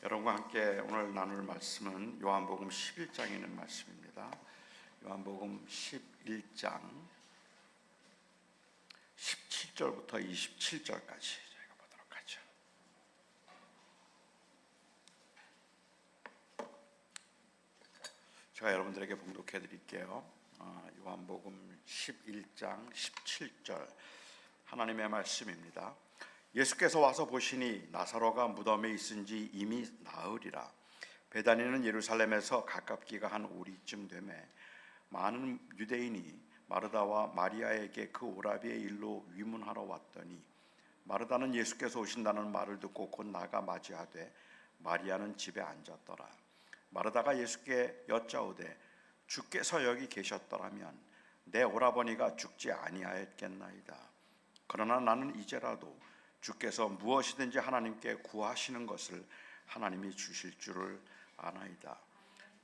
여러분과 함께 오늘 나눌 말씀은 요한복음 11장에 있는 말씀입니다. 요한복음 11장 17절부터 27절까지 저희가 보도록 하죠. 제가 여러분들에게 봉독해 드릴게요. 요한복음 11장 17절 하나님의 말씀입니다. 예수께서 와서 보시니 나사로가 무덤에 있은지 이미 나으리라. 베다니는 예루살렘에서 가깝기가 한 오리쯤 되매 많은 유대인이 마르다와 마리아에게 그 오라비의 일로 위문하러 왔더니 마르다는 예수께서 오신다는 말을 듣고 곧 나가 맞이하되 마리아는 집에 앉았더라. 마르다가 예수께 여짜오되 주께서 여기 계셨더라면 내 오라버니가 죽지 아니하였겠나이다. 그러나 나는 이제라도 주께서 무엇이든지 하나님께 구하시는 것을 하나님이 주실 줄을 아나이다.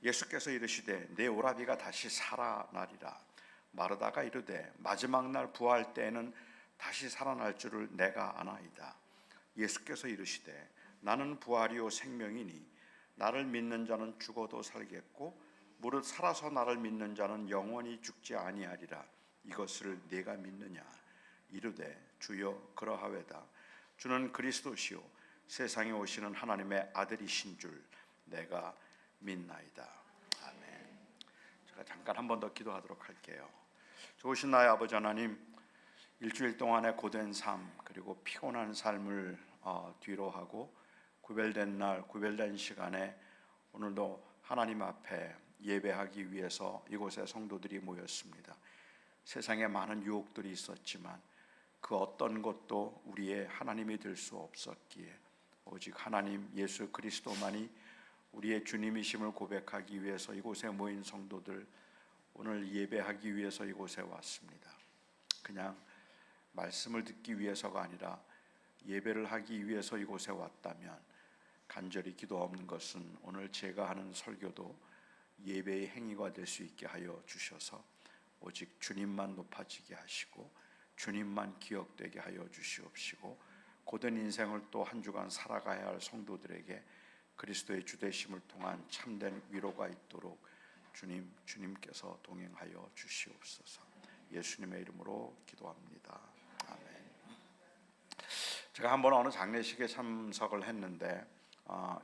예수께서 이르시되 내 오라비가 다시 살아나리라. 마르다가 이르되 마지막 날 부활 때에는 다시 살아날 줄을 내가 아나이다. 예수께서 이르시되 나는 부활이요 생명이니 나를 믿는 자는 죽어도 살겠고 무릇 살아서 나를 믿는 자는 영원히 죽지 아니하리라. 이것을 네가 믿느냐? 이르되 주여 그러하외다. 주는 그리스도시요 세상에 오시는 하나님의 아들이신 줄 내가 믿나이다. 아멘. 제가 잠깐 한 번 더 기도하도록 할게요. 좋으신 나의 아버지 하나님, 일주일 동안의 고된 삶 그리고 피곤한 삶을 뒤로 하고 구별된 날, 구별된 시간에 오늘도 하나님 앞에 예배하기 위해서 이곳에 성도들이 모였습니다. 세상에 많은 유혹들이 있었지만 그 어떤 것도 우리의 하나님이 될 수 없었기에 오직 하나님 예수 그리스도만이 우리의 주님이심을 고백하기 위해서 이곳에 모인 성도들 오늘 예배하기 위해서 이곳에 왔습니다. 그냥 말씀을 듣기 위해서가 아니라 예배를 하기 위해서 이곳에 왔다면 간절히 기도 없는 것은 오늘 제가 하는 설교도 예배의 행위가 될 수 있게 하여 주셔서 오직 주님만 높아지게 하시고 주님만 기억되게 하여 주시옵시고 고된 인생을 또 한 주간 살아가야 할 성도들에게 그리스도의 주되심을 통한 참된 위로가 있도록 주님께서 동행하여 주시옵소서. 예수님의 이름으로 기도합니다. 아멘. 제가 한번 어느 장례식에 참석을 했는데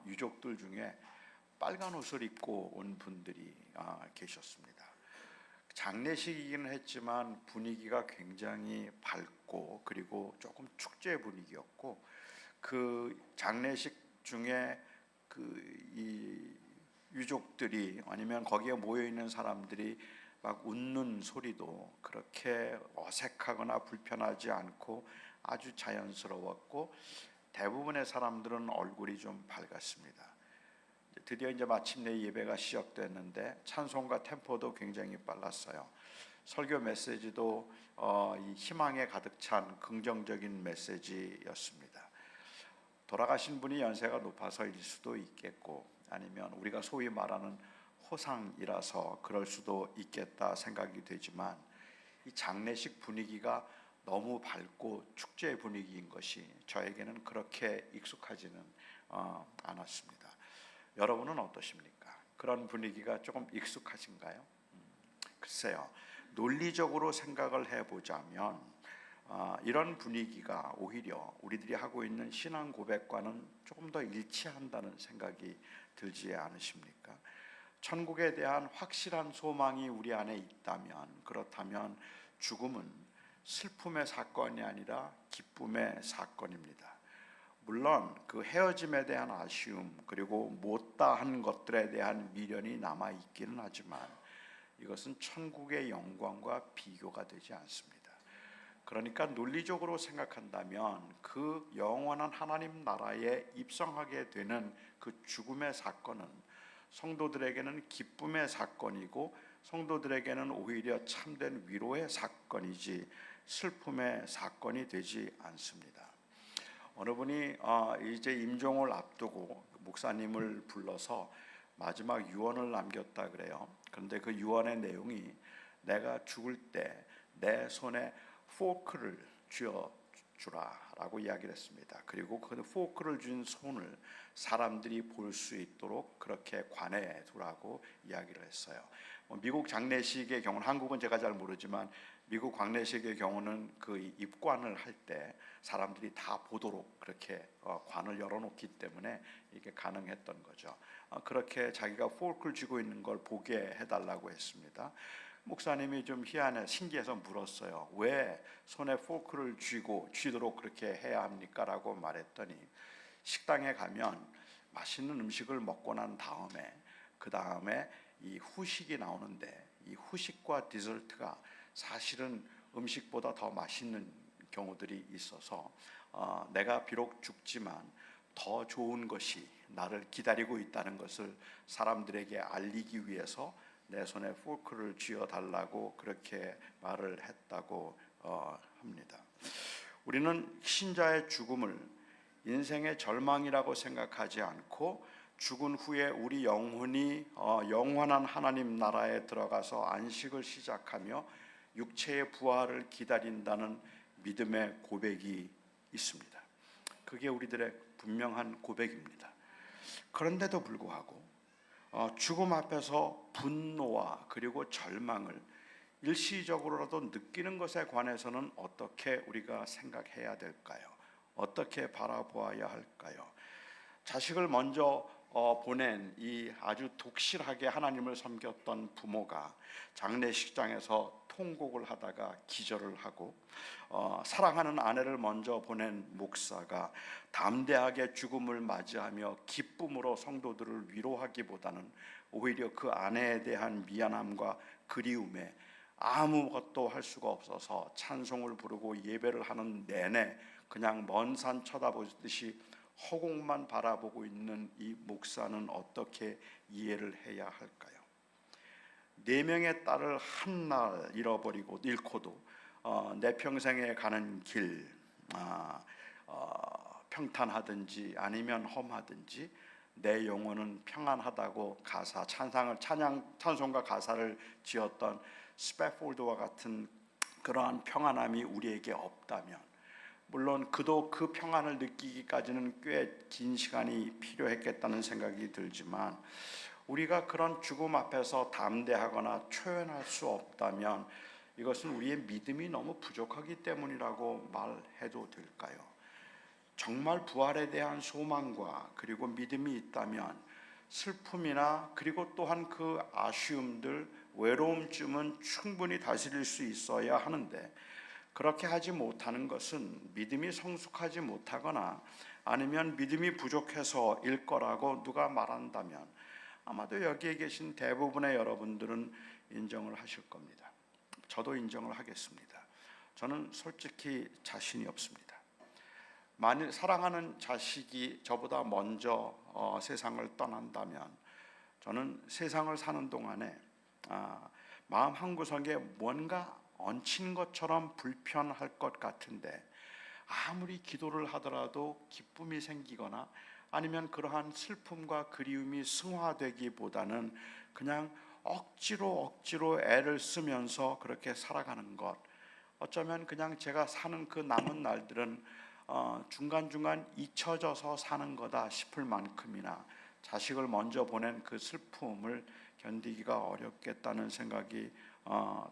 유족들 중에 빨간 옷을 입고 온 분들이 계셨습니다. 장례식이기는 했지만 분위기가 굉장히 밝고 그리고 조금 축제 분위기였고 그 장례식 중에 이 유족들이 아니면 거기에 모여 있는 사람들이 막 웃는 소리도 그렇게 어색하거나 불편하지 않고 아주 자연스러웠고 대부분의 사람들은 얼굴이 좀 밝았습니다. 드디어 이제 마침내 예배가 시작됐는데 찬송과 템포도 굉장히 빨랐어요. 설교 메시지도 이 희망에 가득 찬 긍정적인 메시지였습니다. 돌아가신 분이 연세가 높아서일 수도 있겠고 아니면 우리가 소위 말하는 호상이라서 그럴 수도 있겠다 생각이 되지만 이 장례식 분위기가 너무 밝고 축제 분위기인 것이 저에게는 그렇게 익숙하지는 않았습니다. 여러분은 어떠십니까? 그런 분위기가 조금 익숙하신가요? 글쎄요, 논리적으로 생각을 해보자면 이런 분위기가 오히려 우리들이 하고 있는 신앙 고백과는 조금 더 일치한다는 생각이 들지 않으십니까? 천국에 대한 확실한 소망이 우리 안에 있다면 그렇다면 죽음은 슬픔의 사건이 아니라 기쁨의 사건입니다. 물론 그 헤어짐에 대한 아쉬움 그리고 못다한 것들에 대한 미련이 남아있기는 하지만 이것은 천국의 영광과 비교가 되지 않습니다. 그러니까 논리적으로 생각한다면 그 영원한 하나님 나라에 입성하게 되는 그 죽음의 사건은 성도들에게는 기쁨의 사건이고 성도들에게는 오히려 참된 위로의 사건이지 슬픔의 사건이 되지 않습니다. 어느 분이 이제 임종을 앞두고 목사님을 불러서 마지막 유언을 남겼다 그래요. 그런데 그 유언의 내용이 내가 죽을 때 내 손에 포크를 쥐어주라 라고 이야기를 했습니다. 그리고 그 포크를 쥔 손을 사람들이 볼 수 있도록 그렇게 관에 두라고 이야기를 했어요. 미국 장례식의 경우는, 한국은 제가 잘 모르지만 미국 장례식의 경우는 그 입관을 할 때 사람들이 다 보도록 그렇게 관을 열어놓기 때문에 이게 가능했던 거죠. 그렇게 자기가 포크를 쥐고 있는 걸 보게 해달라고 했습니다. 목사님이 좀 신기해서 물었어요. 왜 손에 포크를 쥐도록 그렇게 해야 합니까? 라고 말했더니, 식당에 가면 맛있는 음식을 먹고 난 다음에 그 다음에 이 후식이 나오는데, 이 후식과 디저트가 사실은 음식보다 더 맛있는 경우들이 있어서 내가 비록 죽지만 더 좋은 것이 나를 기다리고 있다는 것을 사람들에게 알리기 위해서 내 손에 포크를 쥐어 달라고 그렇게 말을 했다고 합니다. 우리는 신자의 죽음을 인생의 절망이라고 생각하지 않고, 죽은 후에 우리 영혼이 영원한 하나님 나라에 들어가서 안식을 시작하며 육체의 부활을 기다린다는 믿음의 고백이 있습니다. 그게 우리들의 분명한 고백입니다. 그런데도 불구하고 죽음 앞에서 분노와 그리고 절망을 일시적으로라도 느끼는 것에 관해서는 어떻게 우리가 생각해야 될까요? 어떻게 바라보아야 할까요? 자식을 먼저 보낸 이 아주 독실하게 하나님을 섬겼던 부모가 장례식장에서 통곡을 하다가 기절을 하고, 사랑하는 아내를 먼저 보낸 목사가 담대하게 죽음을 맞이하며 기쁨으로 성도들을 위로하기보다는 오히려 그 아내에 대한 미안함과 그리움에 아무것도 할 수가 없어서 찬송을 부르고 예배를 하는 내내 그냥 먼 산 쳐다보듯이 허공만 바라보고 있는 이 목사는 어떻게 이해를 해야 할까요? 4명의 딸을 한 날 잃고도 내 평생에 가는 길 평탄하든지 아니면 험하든지 내 영혼은 평안하다고 찬송과 가사를 지었던 스패폴드와 같은 그러한 평안함이 우리에게 없다면, 물론 그도 그 평안을 느끼기까지는 꽤 긴 시간이 필요했겠다는 생각이 들지만, 우리가 그런 죽음 앞에서 담대하거나 초연할 수 없다면 이것은 우리의 믿음이 너무 부족하기 때문이라고 말해도 될까요? 정말 부활에 대한 소망과 그리고 믿음이 있다면 슬픔이나 그리고 또한 그 아쉬움들, 외로움쯤은 충분히 다스릴 수 있어야 하는데, 그렇게 하지 못하는 것은 믿음이 성숙하지 못하거나 아니면 믿음이 부족해서일 거라고 누가 말한다면 아마도 여기에 계신 대부분의 여러분들은 인정을 하실 겁니다. 저도 인정을 하겠습니다. 저는 솔직히 자신이 없습니다. 만일 사랑하는 자식이 저보다 먼저 세상을 떠난다면 저는 세상을 사는 동안에 마음 한구석에 뭔가 얹힌 것처럼 불편할 것 같은데, 아무리 기도를 하더라도 기쁨이 생기거나 아니면 그러한 슬픔과 그리움이 승화되기보다는 그냥 억지로 애를 쓰면서 그렇게 살아가는 것, 어쩌면 그냥 제가 사는 그 남은 날들은 중간중간 잊혀져서 사는 거다 싶을 만큼이나 자식을 먼저 보낸 그 슬픔을 견디기가 어렵겠다는 생각이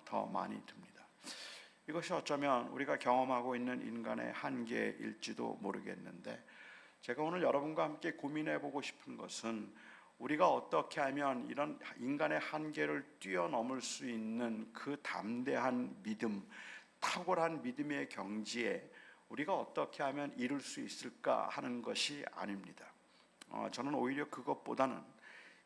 더 많이 듭니다. 이것이 어쩌면 우리가 경험하고 있는 인간의 한계일지도 모르겠는데, 제가 오늘 여러분과 함께 고민해 보고 싶은 것은 우리가 어떻게 하면 이런 인간의 한계를 뛰어넘을 수 있는 그 담대한 믿음, 탁월한 믿음의 경지에 우리가 어떻게 하면 이룰 수 있을까 하는 것이 아닙니다. 저는 오히려 그것보다는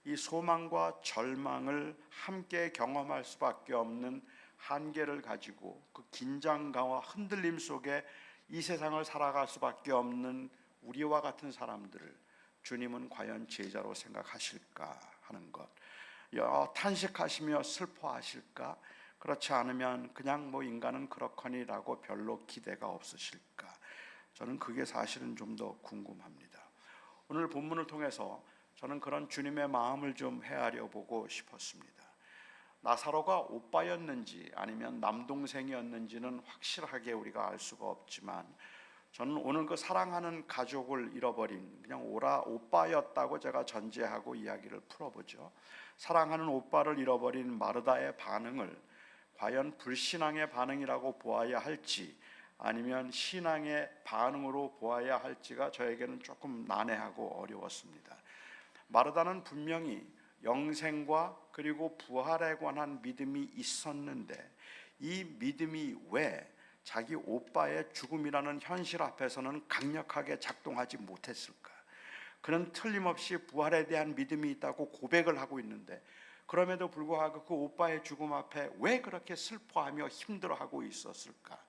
이 소망과 절망을 함께 경험할 수밖에 없는 한계를 가지고 그 긴장감과 흔들림 속에 이 세상을 살아갈 수밖에 없는 우리와 같은 사람들을 주님은 과연 제자로 생각하실까 하는 것, 탄식하시며 슬퍼하실까? 그렇지 않으면 그냥 인간은 그렇거니라고 별로 기대가 없으실까? 저는 그게 사실은 좀 더 궁금합니다. 오늘 본문을 통해서 저는 그런 주님의 마음을 좀 헤아려 보고 싶었습니다. 나사로가 오빠였는지 아니면 남동생이었는지는 확실하게 우리가 알 수가 없지만, 저는 오늘 그 사랑하는 가족을 잃어버린 그냥 오빠였다고 제가 전제하고 이야기를 풀어보죠. 사랑하는 오빠를 잃어버린 마르다의 반응을 과연 불신앙의 반응이라고 보아야 할지 아니면 신앙의 반응으로 보아야 할지가 저에게는 조금 난해하고 어려웠습니다. 마르다는 분명히 영생과 그리고 부활에 관한 믿음이 있었는데 이 믿음이 왜 자기 오빠의 죽음이라는 현실 앞에서는 강력하게 작동하지 못했을까? 그는 틀림없이 부활에 대한 믿음이 있다고 고백을 하고 있는데 그럼에도 불구하고 그 오빠의 죽음 앞에 왜 그렇게 슬퍼하며 힘들어하고 있었을까?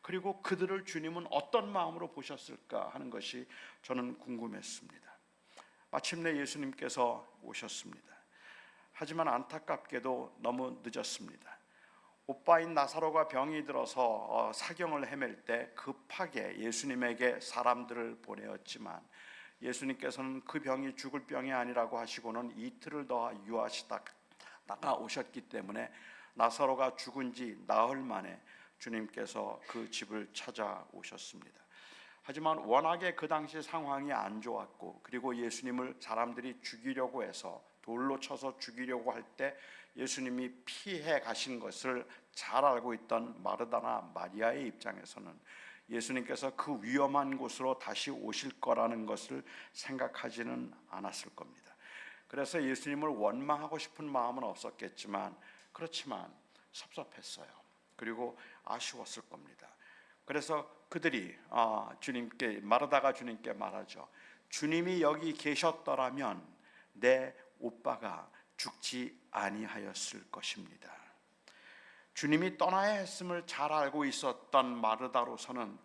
그리고 그들을 주님은 어떤 마음으로 보셨을까 하는 것이 저는 궁금했습니다. 마침내 예수님께서 오셨습니다. 하지만 안타깝게도 너무 늦었습니다. 오빠인 나사로가 병이 들어서 사경을 헤맬 때 급하게 예수님에게 사람들을 보내었지만 예수님께서는 그 병이 죽을 병이 아니라고 하시고는 이틀을 더 유하시다가 오셨기 때문에 나사로가 죽은 지 나흘 만에 주님께서 그 집을 찾아오셨습니다. 하지만 워낙에 그 당시 상황이 안 좋았고 그리고 예수님을 사람들이 죽이려고 해서 돌로 쳐서 죽이려고 할 때 예수님이 피해 가신 것을 잘 알고 있던 마르다나 마리아의 입장에서는 예수님께서 그 위험한 곳으로 다시 오실 거라는 것을 생각하지는 않았을 겁니다. 그래서 예수님을 원망하고 싶은 마음은 없었겠지만 그렇지만 섭섭했어요. 그리고 아쉬웠을 겁니다. 그래서 그들이 마르다가 주님께 말하죠. 주님이 여기 계셨더라면 내 오빠가 죽지 아니하였을 것입니다. 주님이 떠나야 했음을 잘 알고 있었던 마르다로서는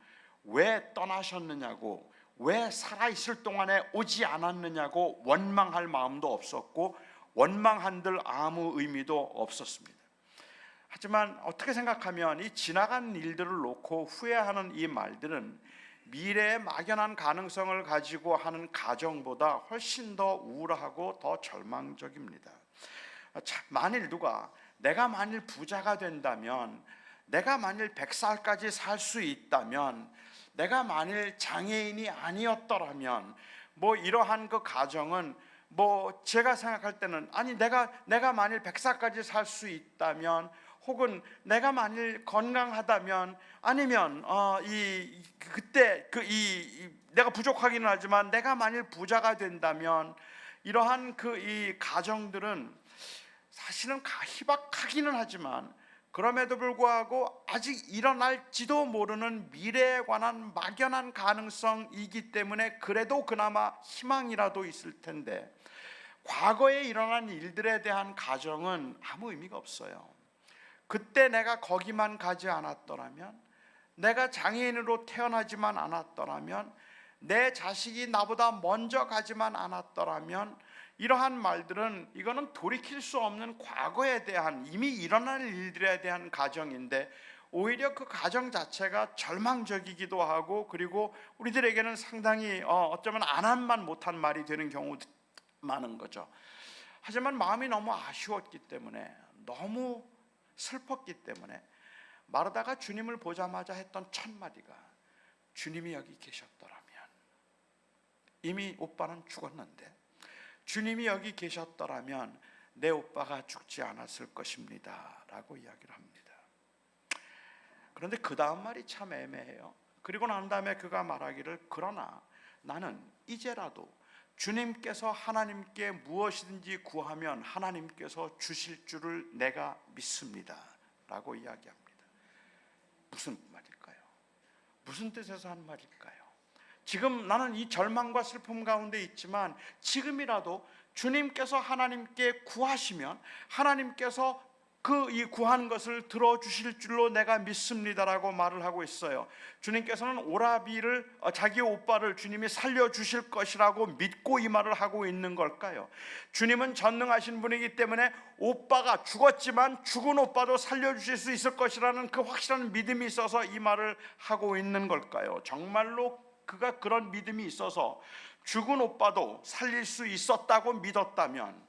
왜 떠나셨느냐고, 왜 살아있을 동안에 오지 않았느냐고 원망할 마음도 없었고 원망한들 아무 의미도 없었습니다. 하지만 어떻게 생각하면 이 지나간 일들을 놓고 후회하는 이 말들은 미래의 막연한 가능성을 가지고 하는 가정보다 훨씬 더 우울하고 더 절망적입니다. 만일 내가 만일 부자가 된다면, 내가 만일 100살까지 살 수 있다면, 내가 만일 장애인이 아니었더라면 이러한 그 가정은 제가 생각할 때는 내가 만일 100살까지 살 수 있다면 혹은 내가 만일 건강하다면 아니면 그때 내가 부족하기는 하지만 내가 만일 부자가 된다면 이러한 이 가정들은 사실은 희박하기는 하지만 그럼에도 불구하고 아직 일어날지도 모르는 미래에 관한 막연한 가능성이기 때문에 그래도 그나마 희망이라도 있을 텐데 과거에 일어난 일들에 대한 가정은 아무 의미가 없어요. 그때 내가 거기만 가지 않았더라면, 내가 장애인으로 태어나지만 않았더라면, 내 자식이 나보다 먼저 가지만 않았더라면 이러한 말들은 이거는 돌이킬 수 없는 과거에 대한 이미 일어난 일들에 대한 가정인데 오히려 그 가정 자체가 절망적이기도 하고 그리고 우리들에게는 상당히 어쩌면 안 한만 못한 말이 되는 경우도 많은 거죠. 하지만 마음이 너무 아쉬웠기 때문에 너무 슬펐기 때문에 마르다가 주님을 보자마자 했던 첫 마디가 주님이 여기 계셨더라면, 이미 오빠는 죽었는데 주님이 여기 계셨더라면 내 오빠가 죽지 않았을 것입니다 라고 이야기를 합니다. 그런데 그 다음 말이 참 애매해요. 그리고 난 다음에 그가 말하기를 그러나 나는 이제라도 주님께서 하나님께 무엇이든지 구하면 하나님께서 주실 줄을 내가 믿습니다 라고 이야기합니다. 무슨 말일까요? 무슨 뜻에서 한 말일까요? 지금 나는 이 절망과 슬픔 가운데 있지만 지금이라도 주님께서 하나님께 구하시면 하나님께서 이 구하는 것을 들어주실 줄로 내가 믿습니다라고 말을 하고 있어요. 주님께서는 오라비를 자기 오빠를 주님이 살려주실 것이라고 믿고 이 말을 하고 있는 걸까요? 주님은 전능하신 분이기 때문에 오빠가 죽었지만 죽은 오빠도 살려주실 수 있을 것이라는 그 확실한 믿음이 있어서 이 말을 하고 있는 걸까요? 정말로 그가 그런 믿음이 있어서 죽은 오빠도 살릴 수 있었다고 믿었다면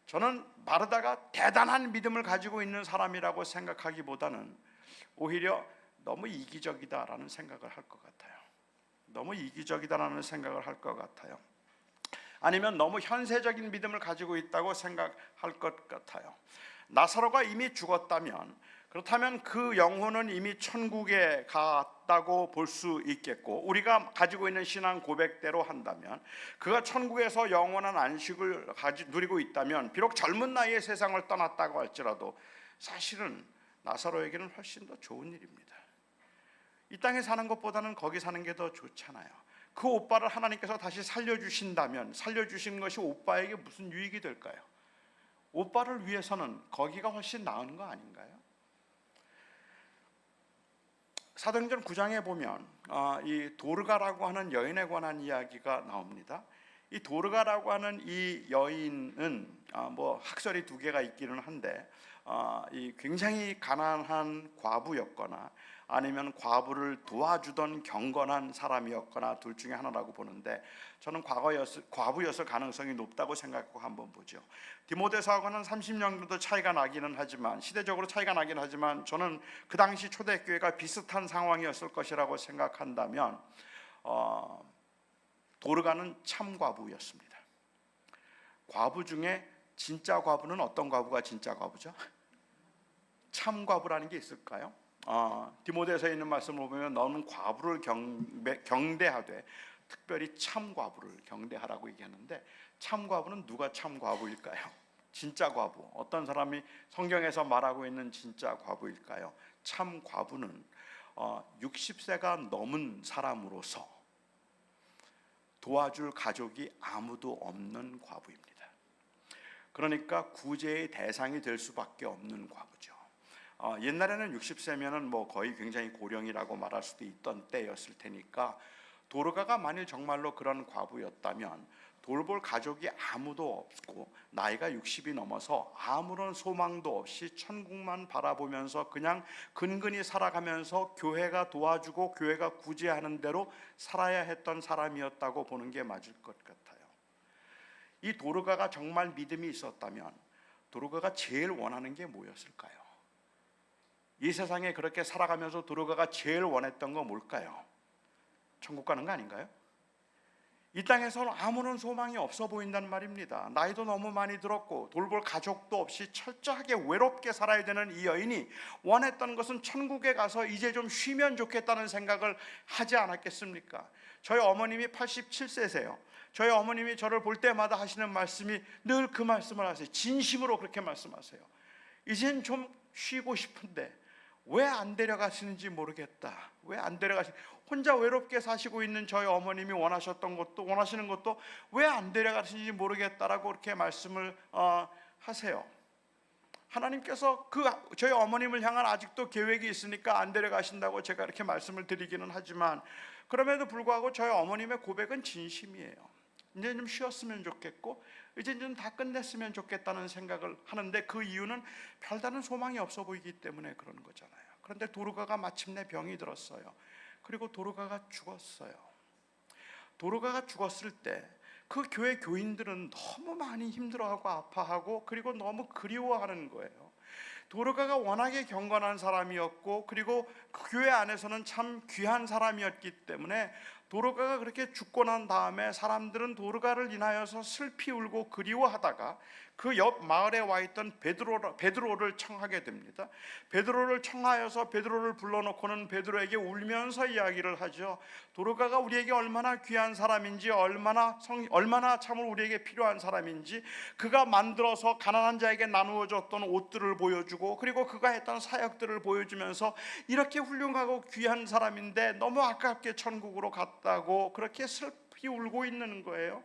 저는 마르다가 대단한 믿음을 가지고 있는 사람이라고 생각하기보다는 오히려 너무 이기적이다라는 생각을 할 것 같아요. 너무 이기적이다라는 생각을 할 것 같아요. 아니면 너무 현세적인 믿음을 가지고 있다고 생각할 것 같아요. 나사로가 이미 죽었다면, 그렇다면 그 영혼은 이미 천국에 갔다고 볼 수 있겠고, 우리가 가지고 있는 신앙 고백대로 한다면 그가 천국에서 영원한 안식을 누리고 있다면, 비록 젊은 나이에 세상을 떠났다고 할지라도 사실은 나사로에게는 훨씬 더 좋은 일입니다. 이 땅에 사는 것보다는 거기 사는 게 더 좋잖아요. 그 오빠를 하나님께서 다시 살려주신다면, 살려주신 것이 오빠에게 무슨 유익이 될까요? 오빠를 위해서는 거기가 훨씬 나은 거 아닌가요? 사도행전 9장에 보면 이 도르가라고 하는 여인에 관한 이야기가 나옵니다. 이 도르가라고 하는 이 여인은 뭐 학설이 두 개가 있기는 한데, 이 굉장히 가난한 과부였거나 아니면 과부를 도와주던 경건한 사람이었거나 둘 중에 하나라고 보는데, 저는 과부였을 가능성이 높다고 생각하고 한번 보죠. 디모데서하고는 30년 정도 차이가 나기는 하지만, 시대적으로 차이가 나긴 하지만, 저는 그 당시 초대교회가 비슷한 상황이었을 것이라고 생각한다면 도르가는 참 과부였습니다. 과부 중에 진짜 과부는 어떤 과부가 진짜 과부죠? 참 과부라는 게 있을까요? 디모데서에 있는 말씀을 보면 너는 과부를 경대하되 특별히 참 과부를 경대하라고 얘기하는데, 참 과부는 누가 참 과부일까요? 진짜 과부, 어떤 사람이 성경에서 말하고 있는 진짜 과부일까요? 참 과부는 60세가 넘은 사람으로서 도와줄 가족이 아무도 없는 과부입니다. 그러니까 구제의 대상이 될 수밖에 없는 과부죠. 옛날에는 60세면은 뭐 거의 굉장히 고령이라고 말할 수도 있던 때였을 테니까, 도르가가 만일 정말로 그런 과부였다면 돌볼 가족이 아무도 없고 나이가 60이 넘어서 아무런 소망도 없이 천국만 바라보면서 그냥 근근히 살아가면서 교회가 도와주고 교회가 구제하는 대로 살아야 했던 사람이었다고 보는 게 맞을 것 같아요. 이 도르가가 정말 믿음이 있었다면 도르가가 제일 원하는 게 뭐였을까요? 이 세상에 그렇게 살아가면서 도르가가 제일 원했던 건 뭘까요? 천국 가는 거 아닌가요? 이 땅에서는 아무런 소망이 없어 보인다는 말입니다. 나이도 너무 많이 들었고 돌볼 가족도 없이 철저하게 외롭게 살아야 되는 이 여인이 원했던 것은 천국에 가서 이제 좀 쉬면 좋겠다는 생각을 하지 않았겠습니까? 저희 어머님이 87세세요. 저희 어머님이 저를 볼 때마다 하시는 말씀이 늘 그 말씀을 하세요. 진심으로 그렇게 말씀하세요. 이젠 좀 쉬고 싶은데 왜 안 데려가시는지 모르겠다. 왜 안 혼자 외롭게 사시고 있는 저희 어머님이 원하시는 것도 왜 안 데려가시는지 모르겠다라고 그렇게 말씀을 하세요. 하나님께서 저희 어머님을 향한 아직도 계획이 있으니까 안 데려가신다고 제가 이렇게 말씀을 드리기는 하지만, 그럼에도 불구하고 저희 어머님의 고백은 진심이에요. 이제 좀 쉬었으면 좋겠고 이제 좀 다 끝냈으면 좋겠다는 생각을 하는데, 그 이유는 별다른 소망이 없어 보이기 때문에 그런 거잖아요. 그런데 도르가가 마침내 병이 들었어요. 그리고 도르가가 죽었어요. 도르가가 죽었을 때 그 교회 교인들은 너무 많이 힘들어하고 아파하고 그리고 너무 그리워하는 거예요. 도르가가 워낙에 경건한 사람이었고 그리고 그 교회 안에서는 참 귀한 사람이었기 때문에 도르가가 그렇게 죽고 난 다음에 사람들은 도르가를 인하여서 슬피 울고 그리워하다가 그 옆 마을에 와 있던 베드로를 청하게 됩니다. 베드로를 청하여서 베드로를 불러놓고는 베드로에게 울면서 이야기를 하죠. 도르가가 우리에게 얼마나 귀한 사람인지, 얼마나 참으로 우리에게 필요한 사람인지, 그가 만들어서 가난한 자에게 나누어 줬던 옷들을 보여주고 그리고 그가 했던 사역들을 보여주면서 이렇게 훌륭하고 귀한 사람인데 너무 아깝게 천국으로 갔다고 그렇게 슬피 울고 있는 거예요.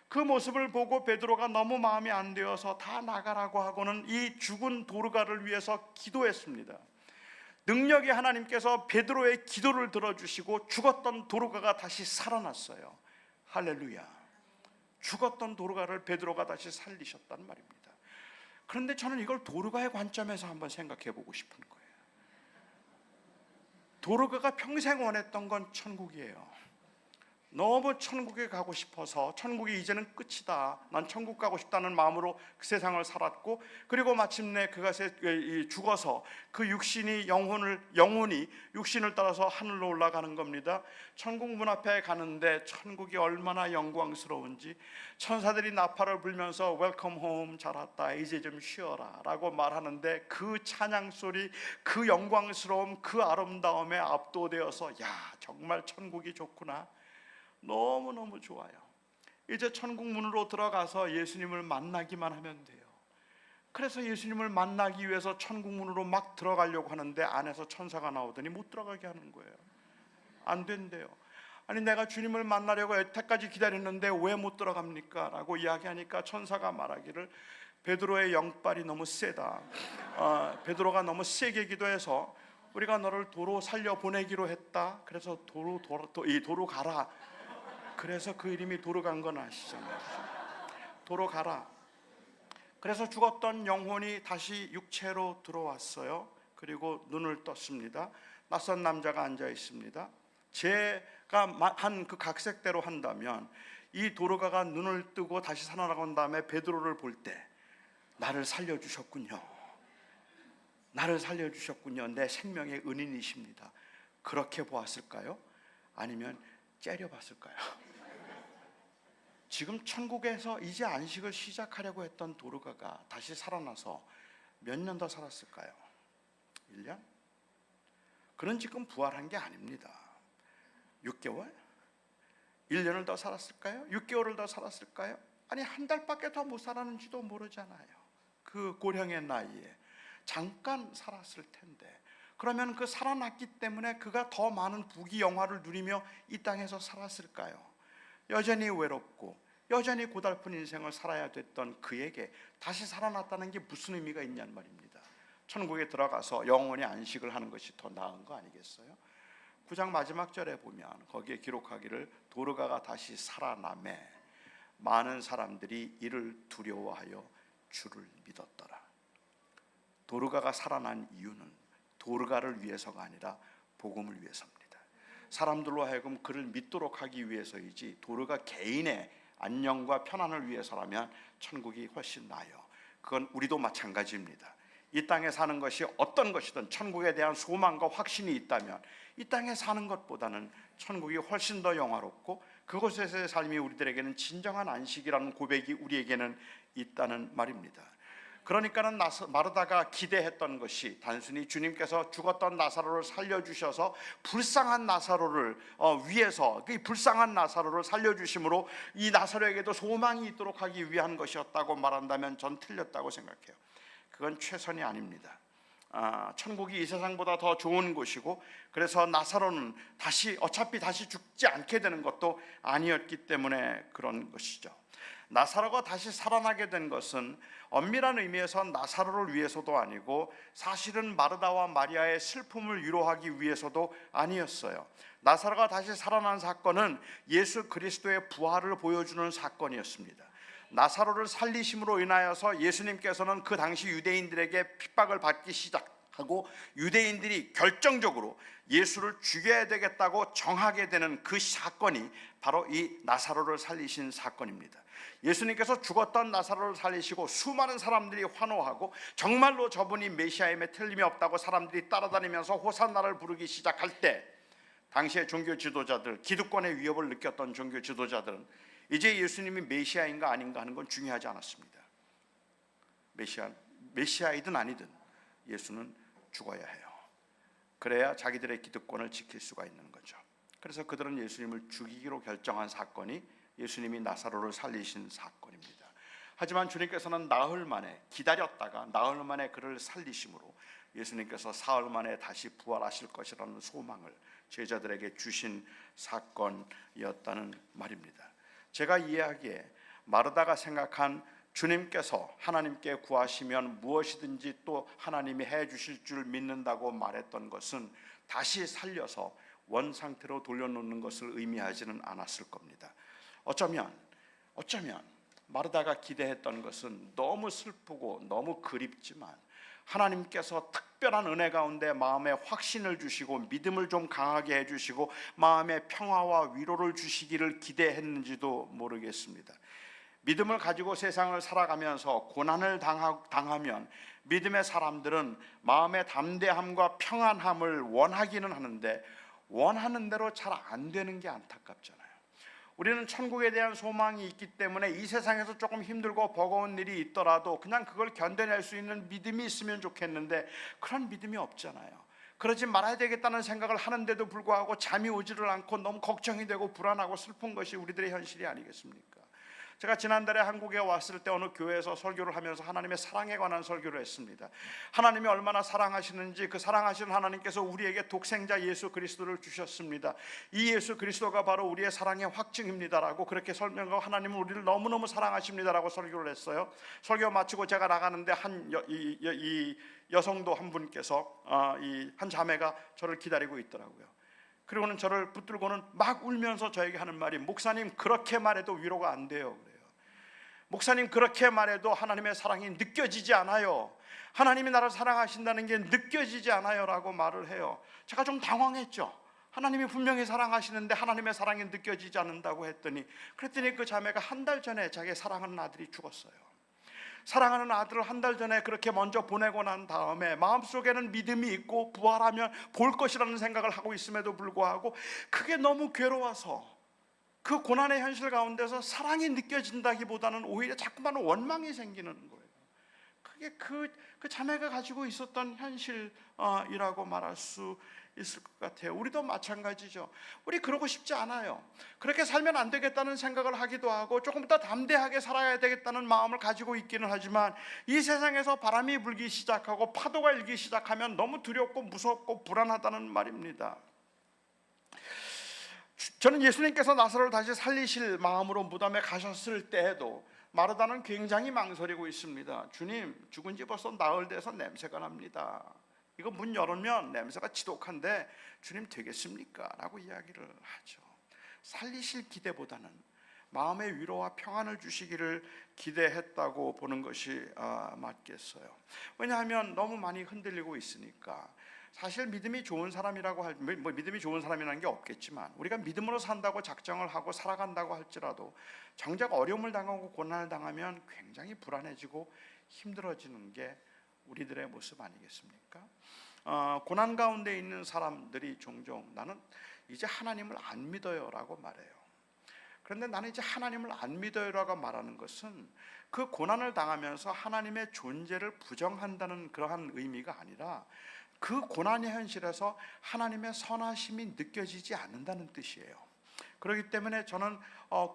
그 모습을 보고 베드로가 너무 마음이 안 되어서 다 나가라고 하고는 이 죽은 도르가를 위해서 기도했습니다. 능력의 하나님께서 베드로의 기도를 들어주시고 죽었던 도르가가 다시 살아났어요. 할렐루야. 죽었던 도르가를 베드로가 다시 살리셨단 말입니다. 그런데 저는 이걸 도르가의 관점에서 한번 생각해 보고 싶은 거예요. 도르가가 평생 원했던 건 천국이에요. 너무 천국에 가고 싶어서 천국이 이제는 끝이다, 난 천국 가고 싶다는 마음으로 그 세상을 살았고, 그리고 마침내 그것에 죽어서 그 육신이 영혼이 육신을 따라서 하늘로 올라가는 겁니다. 천국 문 앞에 가는데 천국이 얼마나 영광스러운지, 천사들이 나팔을 불면서 웰컴 홈, 잘 왔다, 이제 좀 쉬어라 라고 말하는데, 그 찬양 소리, 그 영광스러움, 그 아름다움에 압도되어서 야, 정말 천국이 좋구나, 너무너무 좋아요. 이제 천국 문으로 들어가서 예수님을 만나기만 하면 돼요. 그래서 예수님을 만나기 위해서 천국 문으로 막 들어가려고 하는데 안에서 천사가 나오더니 못 들어가게 하는 거예요. 안 된대요. 아니, 내가 주님을 만나려고 여태까지 기다렸는데 왜 못 들어갑니까? 라고 이야기하니까 천사가 말하기를, 베드로의 영빨이 너무 세다, 베드로가 너무 세게 기도해서 우리가 너를 도로 살려 보내기로 했다. 그래서 도로 가라. 그래서 그 이름이 도로 간 건 아시잖아요. 도로 가라. 그래서 죽었던 영혼이 다시 육체로 들어왔어요. 그리고 눈을 떴습니다. 낯선 남자가 앉아 있습니다. 제가 한 그 각색대로 한다면 이 도르가가 눈을 뜨고 다시 살아나온 다음에 베드로를 볼 때, 나를 살려주셨군요, 나를 살려주셨군요, 내 생명의 은인이십니다, 그렇게 보았을까요? 아니면 째려봤을까요? 지금 천국에서 이제 안식을 시작하려고 했던 도르가가 다시 살아나서 몇 년 더 살았을까요? 1년? 그는 지금 부활한 게 아닙니다. 6개월? 1년을 더 살았을까요? 6개월을 더 살았을까요? 아니, 한 달밖에 더 못 살았는지도 모르잖아요. 그 고령의 나이에 잠깐 살았을 텐데, 그러면 그 살아났기 때문에 그가 더 많은 부귀 영화를 누리며 이 땅에서 살았을까요? 여전히 외롭고 여전히 고달픈 인생을 살아야 됐던 그에게 다시 살아났다는 게 무슨 의미가 있냐는 말입니다. 천국에 들어가서 영원히 안식을 하는 것이 더 나은 거 아니겠어요? 9장 마지막 절에 보면 거기에 기록하기를, 도르가가 다시 살아나매 많은 사람들이 이를 두려워하여 주를 믿었더라. 도르가가 살아난 이유는 도르가를 위해서가 아니라 복음을 위해서입니다. 사람들로 하여금 그를 믿도록 하기 위해서이지, 도르가 개인의 안녕과 편안을 위해서라면 천국이 훨씬 나아요. 그건 우리도 마찬가지입니다. 이 땅에 사는 것이 어떤 것이든 천국에 대한 소망과 확신이 있다면 이 땅에 사는 것보다는 천국이 훨씬 더 영화롭고 그곳에서의 삶이 우리들에게는 진정한 안식이라는 고백이 우리에게는 있다는 말입니다. 그러니까는 마르다가 기대했던 것이 단순히 주님께서 죽었던 나사로를 살려주셔서 불쌍한 나사로를 위해서, 그 불쌍한 나사로를 살려주심으로 이 나사로에게도 소망이 있도록 하기 위한 것이었다고 말한다면 전 틀렸다고 생각해요. 그건 최선이 아닙니다. 천국이 이 세상보다 더 좋은 곳이고, 그래서 나사로는 어차피 다시 죽지 않게 되는 것도 아니었기 때문에 그런 것이죠. 나사로가 다시 살아나게 된 것은 엄밀한 의미에서 나사로를 위해서도 아니고, 사실은 마르다와 마리아의 슬픔을 위로하기 위해서도 아니었어요. 나사로가 다시 살아난 사건은 예수 그리스도의 부활을 보여주는 사건이었습니다. 나사로를 살리심으로 인하여서 예수님께서는 그 당시 유대인들에게 핍박을 받기 시작하고, 유대인들이 결정적으로 예수를 죽여야 되겠다고 정하게 되는 그 사건이 바로 이 나사로를 살리신 사건입니다. 예수님께서 죽었던 나사로를 살리시고 수많은 사람들이 환호하고, 정말로 저분이 메시아임에 틀림이 없다고 사람들이 따라다니면서 호산나를 부르기 시작할 때, 당시의 종교 지도자들, 기득권의 위협을 느꼈던 종교 지도자들은 이제 예수님이 메시아인가 아닌가 하는 건 중요하지 않았습니다. 메시아이든 아니든 예수는 죽어야 해요. 그래야 자기들의 기득권을 지킬 수가 있는 거죠. 그래서 그들은 예수님을 죽이기로 결정한 사건이 예수님이 나사로를 살리신 사건입니다. 하지만 주님께서는 나흘 만에 기다렸다가 나흘 만에 그를 살리심으로 예수님께서 사흘 만에 다시 부활하실 것이라는 소망을 제자들에게 주신 사건이었다는 말입니다. 제가 이해하기에 마르다가 생각한 주님께서 하나님께 구하시면 무엇이든지 또 하나님이 해 주실 줄 믿는다고 말했던 것은 다시 살려서 원상태로 돌려놓는 것을 의미하지는 않았을 겁니다. 어쩌면 마르다가 기대했던 것은 너무 슬프고 너무 그립지만 하나님께서 특별한 은혜 가운데 마음에 확신을 주시고 믿음을 좀 강하게 해주시고 마음의 평화와 위로를 주시기를 기대했는지도 모르겠습니다. 믿음을 가지고 세상을 살아가면서 고난을 당하면 믿음의 사람들은 마음의 담대함과 평안함을 원하기는 하는데 원하는 대로 잘 안 되는 게 안타깝잖아요. 우리는 천국에 대한 소망이 있기 때문에 이 세상에서 조금 힘들고 버거운 일이 있더라도 그냥 그걸 견뎌낼 수 있는 믿음이 있으면 좋겠는데 그런 믿음이 없잖아요. 그러지 말아야 되겠다는 생각을 하는데도 불구하고 잠이 오지를 않고 너무 걱정이 되고 불안하고 슬픈 것이 우리들의 현실이 아니겠습니까? 제가 지난달에 한국에 왔을 때 어느 교회에서 설교를 하면서 하나님의 사랑에 관한 설교를 했습니다. 하나님이 얼마나 사랑하시는지, 그 사랑하시는 하나님께서 우리에게 독생자 예수 그리스도를 주셨습니다. 이 예수 그리스도가 바로 우리의 사랑의 확증입니다라고 그렇게 설명하고 하나님은 우리를 너무너무 사랑하십니다라고 설교를 했어요. 설교 마치고 제가 나가는데 이 여성도 한 분께서 한 자매가 저를 기다리고 있더라고요. 그리고는 저를 붙들고는 막 울면서 저에게 하는 말이, 목사님 그렇게 말해도 위로가 안 돼요 그래요. 목사님 그렇게 말해도 하나님의 사랑이 느껴지지 않아요. 하나님이 나를 사랑하신다는 게 느껴지지 않아요 라고 말을 해요. 제가 좀 당황했죠. 하나님이 분명히 사랑하시는데 하나님의 사랑이 느껴지지 않는다고 그랬더니 그 자매가 한 달 전에 자기 사랑하는 아들이 죽었어요. 사랑하는 아들을 한 달 전에 그렇게 먼저 보내고 난 다음에 마음속에는 믿음이 있고 부활하면 볼 것이라는 생각을 하고 있음에도 불구하고 그게 너무 괴로워서 그 고난의 현실 가운데서 사랑이 느껴진다기보다는 오히려 자꾸만 원망이 생기는 거예요. 그게 그 자매가 가지고 있었던 현실이라고 말할 수 있을 것 같아요. 우리도 마찬가지죠. 우리 그러고 싶지 않아요. 그렇게 살면 안 되겠다는 생각을 하기도 하고 조금 더 담대하게 살아야 되겠다는 마음을 가지고 있기는 하지만 이 세상에서 바람이 불기 시작하고 파도가 일기 시작하면 너무 두렵고 무섭고 불안하다는 말입니다. 저는 예수님께서 나사로를 다시 살리실 마음으로 무덤에 가셨을 때에도 마르다는 굉장히 망설이고 있습니다. 주님, 죽은 지 벌써 나흘 돼서 냄새가 납니다. 이거 문 열으면 냄새가 지독한데 주님 되겠습니까? 라고 이야기를 하죠. 살리실 기대보다는 마음의 위로와 평안을 주시기를 기대했다고 보는 것이 맞겠어요. 왜냐하면 너무 많이 흔들리고 있으니까. 사실 믿음이 좋은 사람이라고 믿음이 좋은 사람이라는 게 없겠지만 우리가 믿음으로 산다고 작정을 하고 살아간다고 할지라도 정작 어려움을 당하고 고난을 당하면 굉장히 불안해지고 힘들어지는 게 우리들의 모습 아니겠습니까? 고난 가운데 있는 사람들이 종종 나는 이제 하나님을 안 믿어요 라고 말해요. 그런데 나는 이제 하나님을 안 믿어요 라고 말하는 것은 그 고난을 당하면서 하나님의 존재를 부정한다는 그러한 의미가 아니라 그 고난의 현실에서 하나님의 선하심이 느껴지지 않는다는 뜻이에요. 그렇기 때문에 저는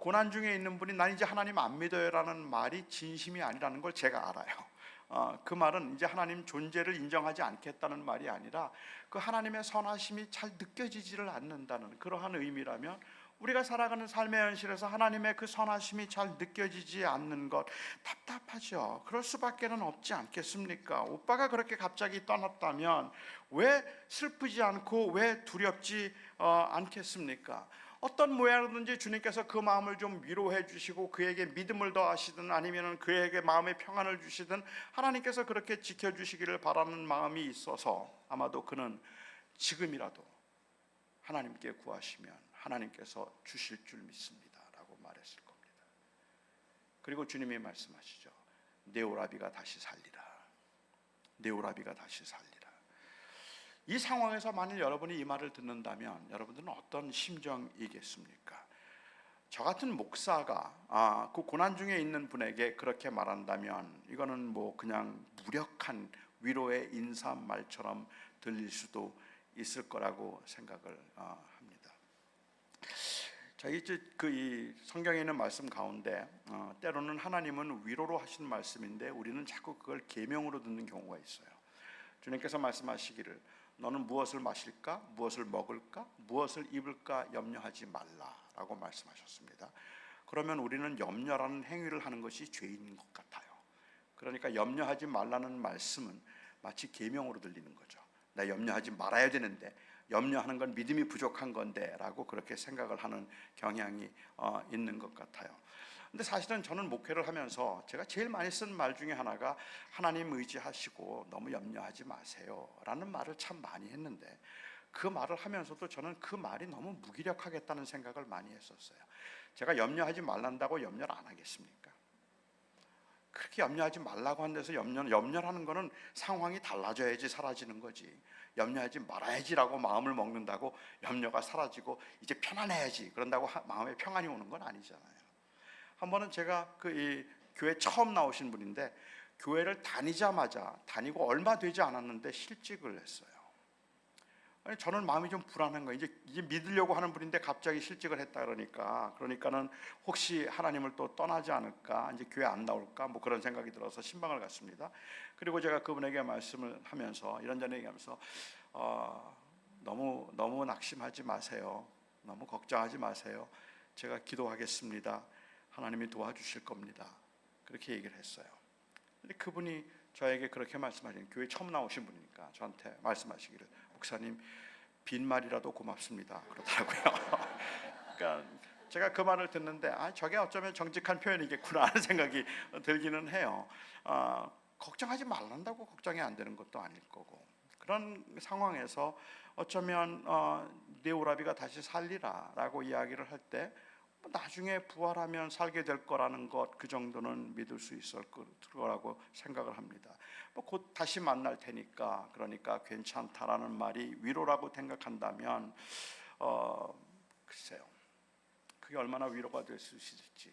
고난 중에 있는 분이 난 이제 하나님 안 믿어요 라는 말이 진심이 아니라는 걸 제가 알아요. 그 말은 이제 하나님 존재를 인정하지 않겠다는 말이 아니라 그 하나님의 선하심이 잘 느껴지지를 않는다는 그러한 의미라면 우리가 살아가는 삶의 현실에서 하나님의 그 선하심이 잘 느껴지지 않는 것 답답하죠. 그럴 수밖에는 없지 않겠습니까? 오빠가 그렇게 갑자기 떠났다면 왜 슬프지 않고 왜 두렵지 않겠습니까? 어떤 모양이든지 주님께서 그 마음을 좀 위로해 주시고 그에게 믿음을 더하시든 아니면 그에게 마음의 평안을 주시든 하나님께서 그렇게 지켜주시기를 바라는 마음이 있어서 아마도 그는 지금이라도 하나님께 구하시면 하나님께서 주실 줄 믿습니다 라고 말했을 겁니다. 그리고 주님이 말씀하시죠. 내 오라비가 다시 살리라. 내 오라비가 다시 살리라. 이 상황에서 만일 여러분이 이 말을 듣는다면 여러분들은 어떤 심정이겠습니까? 저 같은 목사가 그 고난 중에 있는 분에게 그렇게 말한다면 이거는 뭐 그냥 무력한 위로의 인사말처럼 들릴 수도 있을 거라고 생각을 합니다. 자, 이 성경에 있는 말씀 가운데 때로는 하나님은 위로로 하신 말씀인데 우리는 자꾸 그걸 계명으로 듣는 경우가 있어요. 주님께서 말씀하시기를 너는 무엇을 마실까? 무엇을 먹을까? 무엇을 입을까? 염려하지 말라라고 말씀하셨습니다. 그러면 우리는 염려라는 행위를 하는 것이 죄인 것 같아요. 그러니까 염려하지 말라는 말씀은 마치 계명으로 들리는 거죠. 나 염려하지 말아야 되는데 염려하는 건 믿음이 부족한 건데 라고 그렇게 생각을 하는 경향이 있는 것 같아요. 근데 사실은 저는 목회를 하면서 제가 제일 많이 쓴 말 중에 하나가 하나님 의지하시고 너무 염려하지 마세요 라는 말을 참 많이 했는데, 그 말을 하면서도 저는 그 말이 너무 무기력하겠다는 생각을 많이 했었어요. 제가 염려하지 말란다고 염려를 안 하겠습니까? 그렇게 염려하지 말라고 한 데서 염려하는 거는 상황이 달라져야지 사라지는 거지, 염려하지 말아야지라고 마음을 먹는다고 염려가 사라지고 이제 편안해야지 그런다고 마음에 평안이 오는 건 아니잖아요. 한 번은 제가 이 교회 처음 나오신 분인데, 교회를 다니고 얼마 되지 않았는데 실직을 했어요. 아니, 저는 마음이 좀 불안한 거예요. 이제 믿으려고 하는 분인데 갑자기 실직을 했다 그러니까는 혹시 하나님을 또 떠나지 않을까, 이제 교회 안 나올까, 뭐 그런 생각이 들어서 신방을 갔습니다. 그리고 제가 그분에게 말씀을 하면서 이런저런 얘기하면서 너무 낙심하지 마세요. 너무 걱정하지 마세요. 제가 기도하겠습니다. 하나님이 도와주실 겁니다. 그렇게 얘기를 했어요. 근데 그분이 저에게 그렇게 말씀하시는, 교회 처음 나오신 분이니까 저한테 말씀하시기를, 목사님 빈말이라도 고맙습니다 그러더라고요. 그러니까 제가 그 말을 듣는데 저게 어쩌면 정직한 표현이겠구나 하는 생각이 들기는 해요. 걱정하지 말란다고 걱정이 안 되는 것도 아닐 거고, 그런 상황에서 어쩌면 네 오라비가 다시 살리라 라고 이야기를 할 때 나중에 부활하면 살게 될 거라는 것, 그 정도는 믿을 수 있을 거라고 생각을 합니다. 곧 다시 만날 테니까, 그러니까 괜찮다라는 말이 위로라고 생각한다면 글쎄요, 그게 얼마나 위로가 될 수 있을지.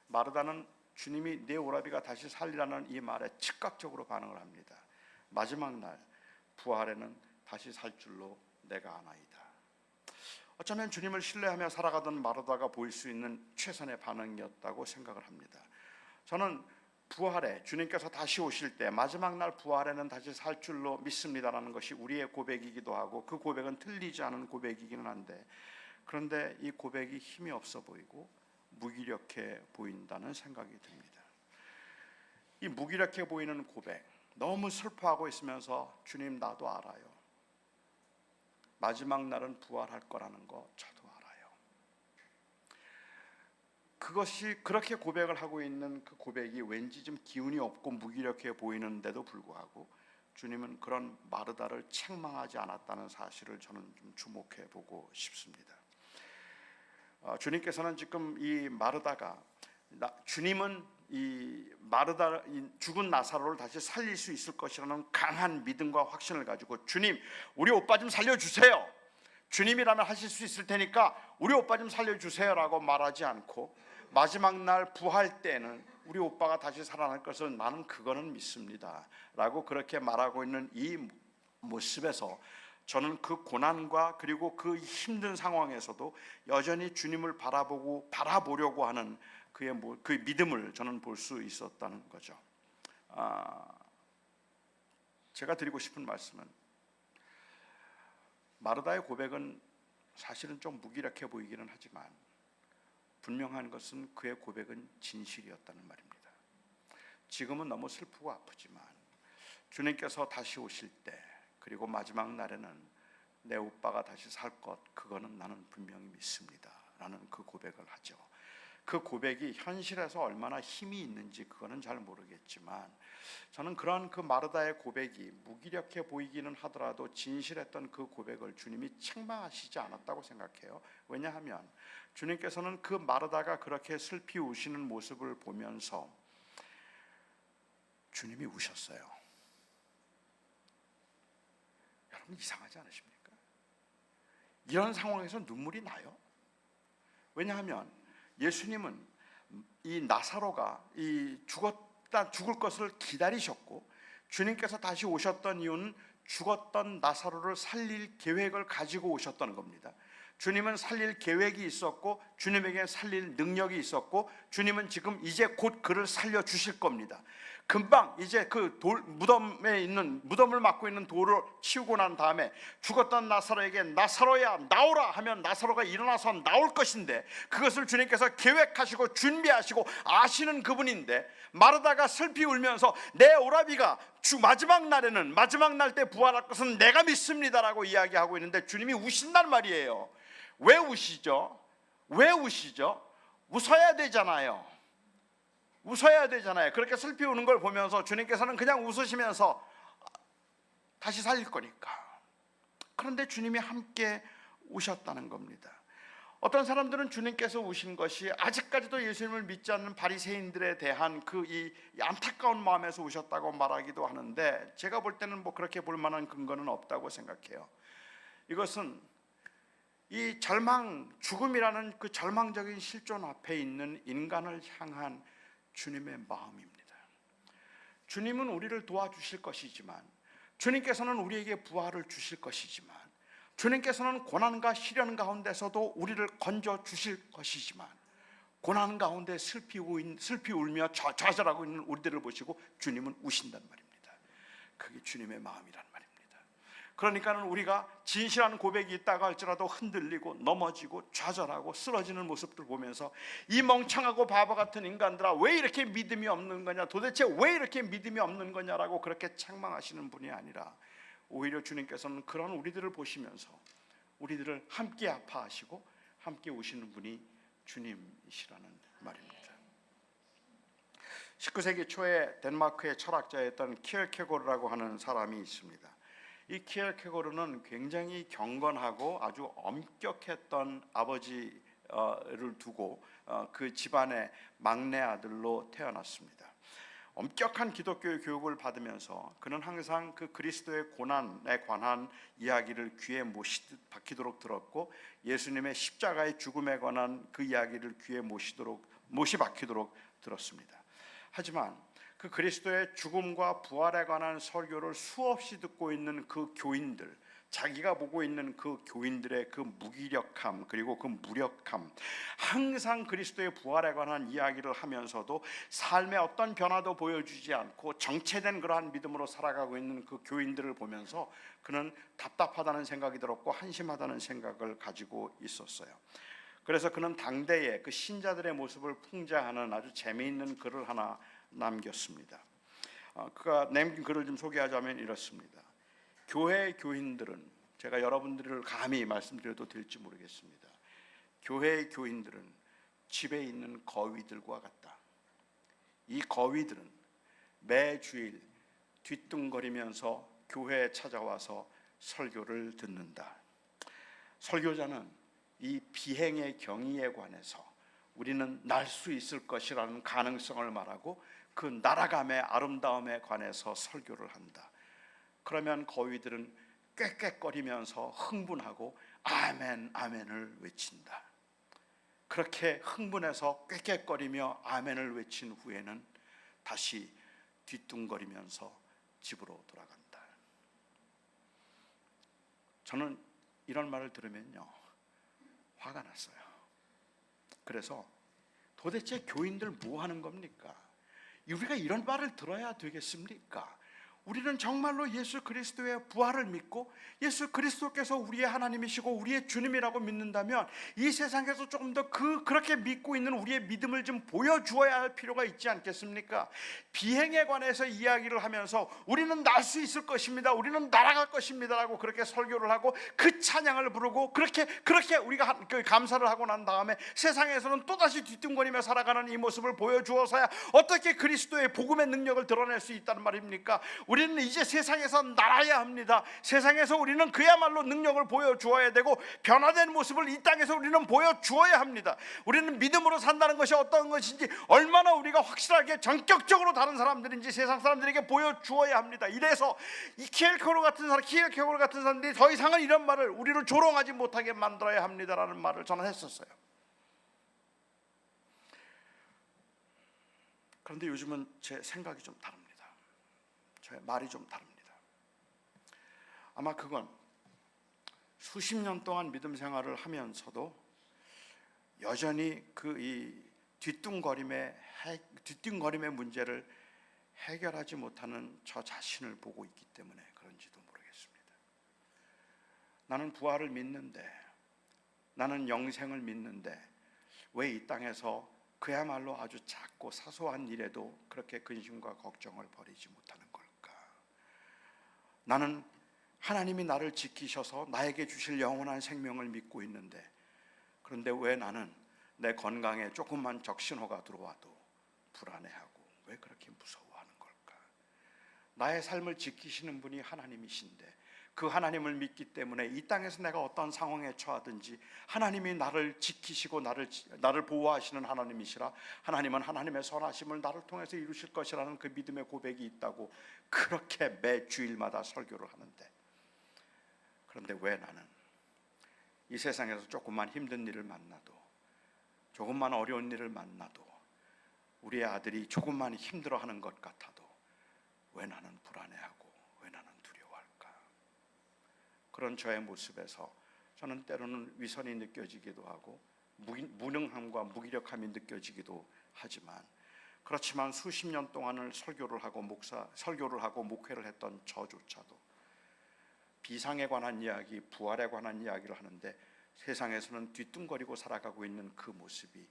마르다는 주님이 내 오라비가 다시 살리라는 이 말에 즉각적으로 반응을 합니다. 마지막 날 부활에는 다시 살 줄로 내가 아나이다. 어쩌면 주님을 신뢰하며 살아가던 마르다가 보일 수 있는 최선의 반응이었다고 생각을 합니다. 저는 부활에 주님께서 다시 오실 때 마지막 날 부활에는 다시 살 줄로 믿습니다라는 것이 우리의 고백이기도 하고, 그 고백은 틀리지 않은 고백이기는 한데, 그런데 이 고백이 힘이 없어 보이고 무기력해 보인다는 생각이 듭니다. 이 무기력해 보이는 고백, 너무 슬퍼하고 있으면서 주님 나도 알아요. 마지막 날은 부활할 거라는 거 저도 알아요. 그것이 그렇게 고백을 하고 있는 그 고백이 왠지 좀 기운이 없고 무기력해 보이는데도 불구하고 주님은 그런 마르다를 책망하지 않았다는 사실을 저는 좀 주목해 보고 싶습니다. 주님께서는 지금 이 마르다가, 주님은 이 죽은 나사로를 다시 살릴 수 있을 것이라는 강한 믿음과 확신을 가지고, 주님 우리 오빠 좀 살려주세요, 주님이라면 하실 수 있을 테니까 우리 오빠 좀 살려주세요 라고 말하지 않고, 마지막 날 부활 때는 우리 오빠가 다시 살아날 것을 나는 그거는 믿습니다 라고 그렇게 말하고 있는 이 모습에서 저는 그 고난과 그리고 그 힘든 상황에서도 여전히 주님을 바라보려고 하는 그 믿음을 저는 볼 수 있었다는 거죠. 제가 드리고 싶은 말씀은, 마르다의 고백은 사실은 좀 무기력해 보이기는 하지만 분명한 것은 그의 고백은 진실이었다는 말입니다. 지금은 너무 슬프고 아프지만 주님께서 다시 오실 때, 그리고 마지막 날에는 내 오빠가 다시 살 것, 그거는 나는 분명히 믿습니다 라는 그 고백을 하죠. 그 고백이 현실에서 얼마나 힘이 있는지 그거는 잘 모르겠지만, 저는 그런 그 마르다의 고백이 무기력해 보이기는 하더라도 진실했던 그 고백을 주님이 책망하시지 않았다고 생각해요. 왜냐하면 주님께서는 그 마르다가 그렇게 슬피 우시는 모습을 보면서 주님이 우셨어요. 여러분 이상하지 않으십니까? 이런 상황에서 눈물이 나요. 왜냐하면 예수님은 이 나사로가 죽을 것을 기다리셨고, 주님께서 다시 오셨던 이유는 죽었던 나사로를 살릴 계획을 가지고 오셨던 겁니다. 주님은 살릴 계획이 있었고, 주님에게 살릴 능력이 있었고, 주님은 지금 이제 곧 그를 살려주실 겁니다. 금방 이제 그 무덤을 막고 있는 돌을 치우고 난 다음에 죽었던 나사로에게 나사로야 나오라 하면 나사로가 일어나서 나올 것인데, 그것을 주님께서 계획하시고 준비하시고 아시는 그분인데, 마르다가 슬피 울면서 내 오라비가 마지막 날 때 부활할 것은 내가 믿습니다라고 이야기하고 있는데 주님이 우신단 말이에요. 왜 우시죠? 웃어야 되잖아요. 웃어야 되잖아요. 그렇게 슬피 우는 걸 보면서 주님께서는 그냥 웃으시면서 다시 살릴 거니까. 그런데 주님이 함께 우셨다는 겁니다. 어떤 사람들은 주님께서 우신 것이 아직까지도 예수님을 믿지 않는 바리새인들에 대한 이 안타까운 마음에서 우셨다고 말하기도 하는데, 제가 볼 때는 뭐 그렇게 볼 만한 근거는 없다고 생각해요. 이것은 이 절망, 죽음이라는 그 절망적인 실존 앞에 있는 인간을 향한 주님의 마음입니다. 주님은 우리를 도와주실 것이지만, 주님께서는 우리에게 부활을 주실 것이지만, 주님께서는 고난과 시련 가운데서도 우리를 건져 주실 것이지만, 고난 가운데 슬피 울며 좌절하고 있는 우리들을 보시고 주님은 우신단 말입니다. 그게 주님의 마음이란 말입니다. 그러니까는 우리가 진실한 고백이 있다고 할지라도 흔들리고 넘어지고 좌절하고 쓰러지는 모습들 보면서 이 멍청하고 바보 같은 인간들아, 왜 이렇게 믿음이 없는 거냐, 도대체 왜 이렇게 믿음이 없는 거냐라고 그렇게 책망하시는 분이 아니라, 오히려 주님께서는 그런 우리들을 보시면서 우리들을 함께 아파하시고 함께 우시는 분이 주님이시라는 말입니다. 19세기 초에 덴마크의 철학자였던 키엘케고르라고 하는 사람이 있습니다. 이 키엘케고르는 굉장히 경건하고 아주 엄격했던 아버지를 두고 그 집안의 막내 아들로 태어났습니다. 엄격한 기독교의 교육을 받으면서 그는 항상 그 그리스도의 고난에 관한 이야기를 귀에 못이 박히도록 들었고, 예수님의 십자가의 죽음에 관한 그 이야기를 귀에 못이 박히도록 들었습니다. 하지만 그 그리스도의 죽음과 부활에 관한 설교를 수없이 듣고 있는 그 교인들, 자기가 보고 있는 그 교인들의 그 무기력함, 그리고 그 무력함, 항상 그리스도의 부활에 관한 이야기를 하면서도 삶의 어떤 변화도 보여주지 않고 정체된 그러한 믿음으로 살아가고 있는 그 교인들을 보면서 그는 답답하다는 생각이 들었고 한심하다는 생각을 가지고 있었어요. 그래서 그는 당대의 그 신자들의 모습을 풍자하는 아주 재미있는 글을 하나 남겼습니다. 그가 남긴 글을 좀 소개하자면 이렇습니다. 교회 교인들은, 제가 여러분들을 감히 말씀드려도 될지 모르겠습니다. 교회의 교인들은 집에 있는 거위들과 같다. 이 거위들은 매 주일 뒤뚱거리면서 교회에 찾아와서 설교를 듣는다. 설교자는 이 비행의 경위에 관해서 우리는 날 수 있을 것이라는 가능성을 말하고 그 날아감의 아름다움에 관해서 설교를 한다. 그러면 거위들은 꽥꽥거리면서 흥분하고 아멘 아멘을 외친다. 그렇게 흥분해서 꽥꽥거리며 아멘을 외친 후에는 다시 뒤뚱거리면서 집으로 돌아간다. 저는 이런 말을 들으면요, 화가 났어요. 그래서 도대체 교인들 뭐 하는 겁니까? 우리가 이런 말을 들어야 되겠습니까? 우리는 정말로 예수 그리스도의 부활을 믿고 예수 그리스도께서 우리의 하나님이시고 우리의 주님이라고 믿는다면 이 세상에서 조금 더 그렇게 믿고 있는 우리의 믿음을 좀 보여주어야 할 필요가 있지 않겠습니까? 비행에 관해서 이야기를 하면서 우리는 날 수 있을 것입니다, 우리는 날아갈 것입니다 라고 그렇게 설교를 하고 그 찬양을 부르고 그렇게 우리가 감사를 하고 난 다음에 세상에서는 또다시 뒤뚱거리며 살아가는 이 모습을 보여주어서야 어떻게 그리스도의 복음의 능력을 드러낼 수 있다는 말입니까? 우리는 이제 세상에서 날아야 합니다. 세상에서 우리는 그야말로 능력을 보여주어야 되고 변화된 모습을 이 땅에서 우리는 보여주어야 합니다. 우리는 믿음으로 산다는 것이 어떤 것인지 얼마나 우리가 확실하게 전격적으로 다른 사람들인지 세상 사람들에게 보여주어야 합니다. 이래서 이 키엘케고르 같은 사람들이 더 이상은 이런 말을 우리를 조롱하지 못하게 만들어야 합니다라는 말을 저는 했었어요. 그런데 요즘은 제 생각이 좀 다릅니다. 저의 말이 좀 다릅니다. 아마 그건 수십 년 동안 믿음 생활을 하면서도 여전히 이 뒤뚱거림의 문제를 해결하지 못하는 저 자신을 보고 있기 때문에 그런지도 모르겠습니다. 나는 부활을 믿는데, 나는 영생을 믿는데 왜 이 땅에서 그야말로 아주 작고 사소한 일에도 그렇게 근심과 걱정을 버리지 못하는 걸까? 나는 하나님이 나를 지키셔서 나에게 주실 영원한 생명을 믿고 있는데, 그런데 왜 나는 내 건강에 조금만 적신호가 들어와도 불안해하고 왜 그렇게 무서워하는 걸까? 나의 삶을 지키시는 분이 하나님이신데 그 하나님을 믿기 때문에 이 땅에서 내가 어떤 상황에 처하든지 하나님이 나를 지키시고 나를 보호하시는 하나님이시라, 하나님은 하나님의 선하심을 나를 통해서 이루실 것이라는 그 믿음의 고백이 있다고 그렇게 매 주일마다 설교를 하는데, 그런데 왜 나는 이 세상에서 조금만 힘든 일을 만나도, 조금만 어려운 일을 만나도, 우리의 아들이 조금만 힘들어하는 것 같아도 왜 나는 불안해하고 왜 나는 두려워할까? 그런 저의 모습에서 저는 때로는 위선이 느껴지기도 하고 무능함과 무기력함이 느껴지기도 하지만, 그렇지만 수십 년 동안을 설교를 하고 목회를 했던 저조차도 비상에 관한 이야기, 부활에 관한 이야기를 하는데 세상에서는 뒤뚱거리고 살아가고 있는 그 모습이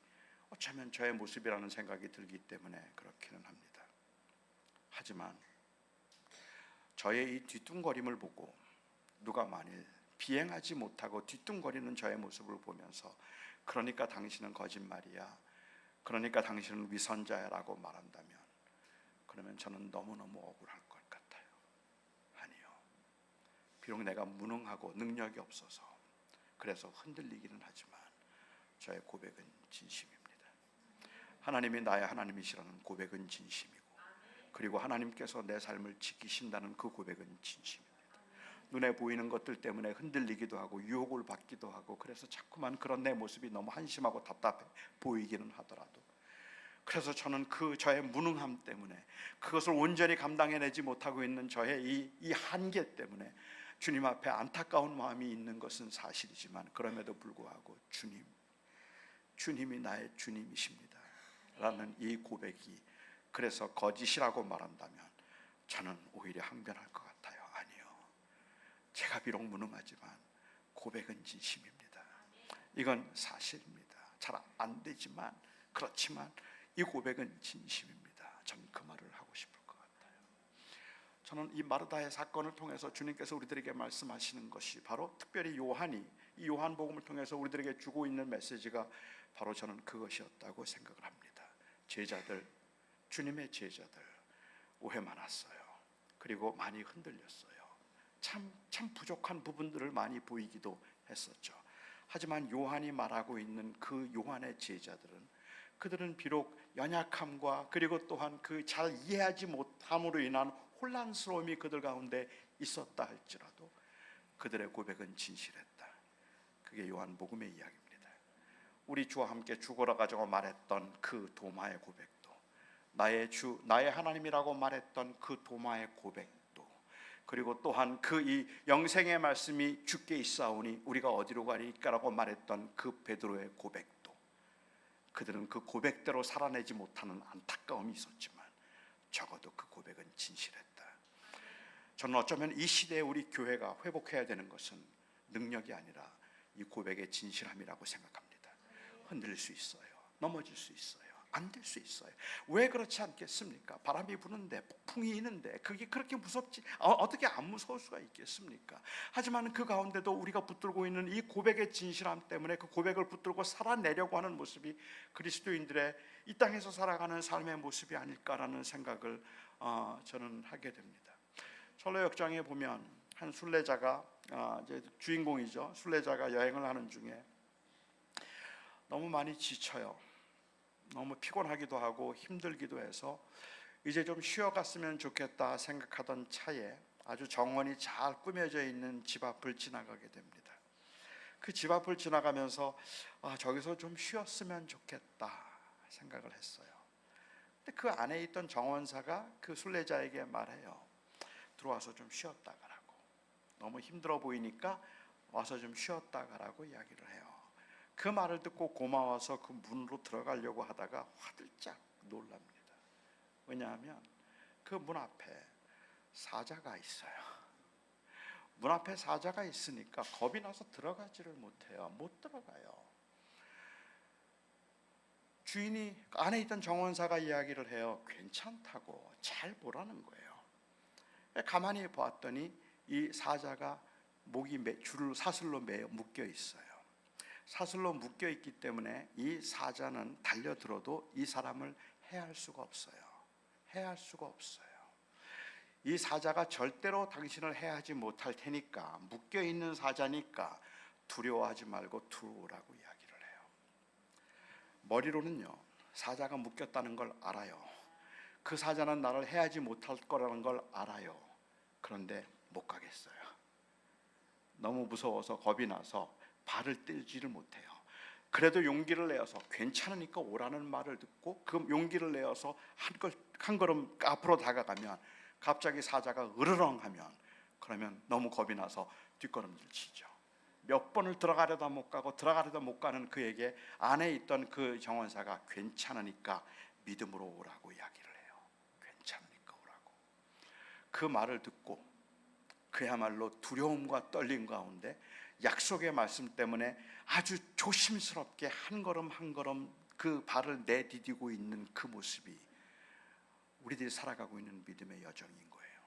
어쩌면 저의 모습이라는 생각이 들기 때문에 그렇기는 합니다. 하지만 저의 이 뒤뚱거림을 보고 누가 만일 비행하지 못하고 뒤뚱거리는 저의 모습을 보면서 그러니까 당신은 거짓말이야, 그러니까 당신은 위선자야라고 말한다면, 그러면 저는 너무너무 억울할 것 같아요. 아니요, 비록 내가 무능하고 능력이 없어서 그래서 흔들리기는 하지만 저의 고백은 진심입니다. 하나님이 나의 하나님이시라는 고백은 진심이고, 그리고 하나님께서 내 삶을 지키신다는 그 고백은 진심입니다. 눈에 보이는 것들 때문에 흔들리기도 하고 유혹을 받기도 하고, 그래서 자꾸만 그런 내 모습이 너무 한심하고 답답해 보이기는 하더라도, 그래서 저는 그 저의 무능함 때문에, 그것을 온전히 감당해내지 못하고 있는 저의 이 한계 때문에 주님 앞에 안타까운 마음이 있는 것은 사실이지만, 그럼에도 불구하고 주님이 나의 주님이십니다 라는 이 고백이 그래서 거짓이라고 말한다면 저는 오히려 항변할 것 같아요. 아니요, 제가 비록 무능하지만 고백은 진심입니다. 이건 사실입니다. 잘 안 되지만, 그렇지만 이 고백은 진심입니다. 저는 그 말을 하고 싶을 것 같아요. 저는 이 마르다의 사건을 통해서 주님께서 우리들에게 말씀하시는 것이 바로 특별히 이 요한복음을 통해서 우리들에게 주고 있는 메시지가 바로 저는 그것이었다고 생각을 합니다. 주님의 제자들 오해 많았어요. 그리고 많이 흔들렸어요. 참 부족한 부분들을 많이 보이기도 했었죠. 하지만 요한이 말하고 있는 그 요한의 그들은 비록 연약함과 그리고 또한 그 잘 이해하지 못함으로 인한 혼란스러움이 그들 가운데 있었다 할지라도 그들의 고백은 진실했다. 그게 요한복음의 이야기입니다. 우리 주와 함께 죽으러 가자고 말했던 그 도마의 고백도, 나의 주 나의 하나님이라고 말했던 그 도마의 고백도, 그리고 또한 그 이 영생의 말씀이 주께 있사오니 우리가 어디로 가리까라고 말했던 그 베드로의 고백도, 그들은 그 고백대로 살아내지 못하는 안타까움이 있었지만 적어도 그 고백은 진실했다. 저는 어쩌면 이 시대에 우리 교회가 회복해야 되는 것은 능력이 아니라 이 고백의 진실함이라고 생각합니다. 흔들릴 수 있어요. 넘어질 수 있어요. 안 될 수 있어요. 왜 그렇지 않겠습니까? 바람이 부는데, 폭풍이 있는데 그게 그렇게 무섭지 어떻게 안 무서울 수가 있겠습니까? 하지만 그 가운데도 우리가 붙들고 있는 이 고백의 진실함 때문에 그 고백을 붙들고 살아내려고 하는 모습이 그리스도인들의 이 땅에서 살아가는 삶의 모습이 아닐까라는 생각을 저는 하게 됩니다. 철로역정에 보면 한 순례자가 이제 주인공이죠. 순례자가 여행을 하는 중에 너무 많이 지쳐요. 너무 피곤하기도 하고 힘들기도 해서 이제 좀 쉬어갔으면 좋겠다 생각하던 차에 아주 정원이 잘 꾸며져 있는 집 앞을 지나가게 됩니다. 그 집 앞을 지나가면서 저기서 좀 쉬었으면 좋겠다 생각을 했어요. 근데 그 안에 있던 정원사가 그 순례자에게 말해요. 들어와서 좀 쉬었다 가라고. 너무 힘들어 보이니까 와서 좀 쉬었다 가라고 이야기를 해요. 그 말을 듣고 고마워서 그 문으로 들어가려고 하다가 화들짝 놀랍니다. 왜냐하면 그 문 앞에 사자가 있어요. 문 앞에 사자가 있으니까 겁이 나서 들어가지를 못해요. 못 들어가요. 주인이 안에 있던 정원사가 이야기를 해요. 괜찮다고, 잘 보라는 거예요. 가만히 보았더니 이 사자가 목이 사슬로 묶여 있어요. 사슬로 묶여 있기 때문에 이 사자는 달려들어도 이 사람을 해할 수가 없어요. 해할 수가 없어요. 이 사자가 절대로 당신을 해하지 못할 테니까, 묶여있는 사자니까 두려워하지 말고 들어오라고 이야기를 해요. 머리로는요, 사자가 묶였다는 걸 알아요. 그 사자는 나를 해하지 못할 거라는 걸 알아요. 그런데 못 가겠어요. 너무 무서워서 겁이 나서 발을 떼지를 못해요. 그래도 용기를 내어서 괜찮으니까 오라는 말을 듣고 그 용기를 내어서 한 걸음 앞으로 다가가면 갑자기 사자가 으르렁하면, 그러면 너무 겁이 나서 뒷걸음질 치죠. 몇 번을 들어가려다 못 가고 들어가려다 못 가는 그에게 안에 있던 그 정원사가 괜찮으니까 믿음으로 오라고 이야기를 해요. 괜찮으니까 오라고. 그 말을 듣고 그야말로 두려움과 떨림 가운데 약속의 말씀 때문에 아주 조심스럽게 한 걸음 한 걸음 그 발을 내디디고 있는 그 모습이 우리들이 살아가고 있는 믿음의 여정인 거예요.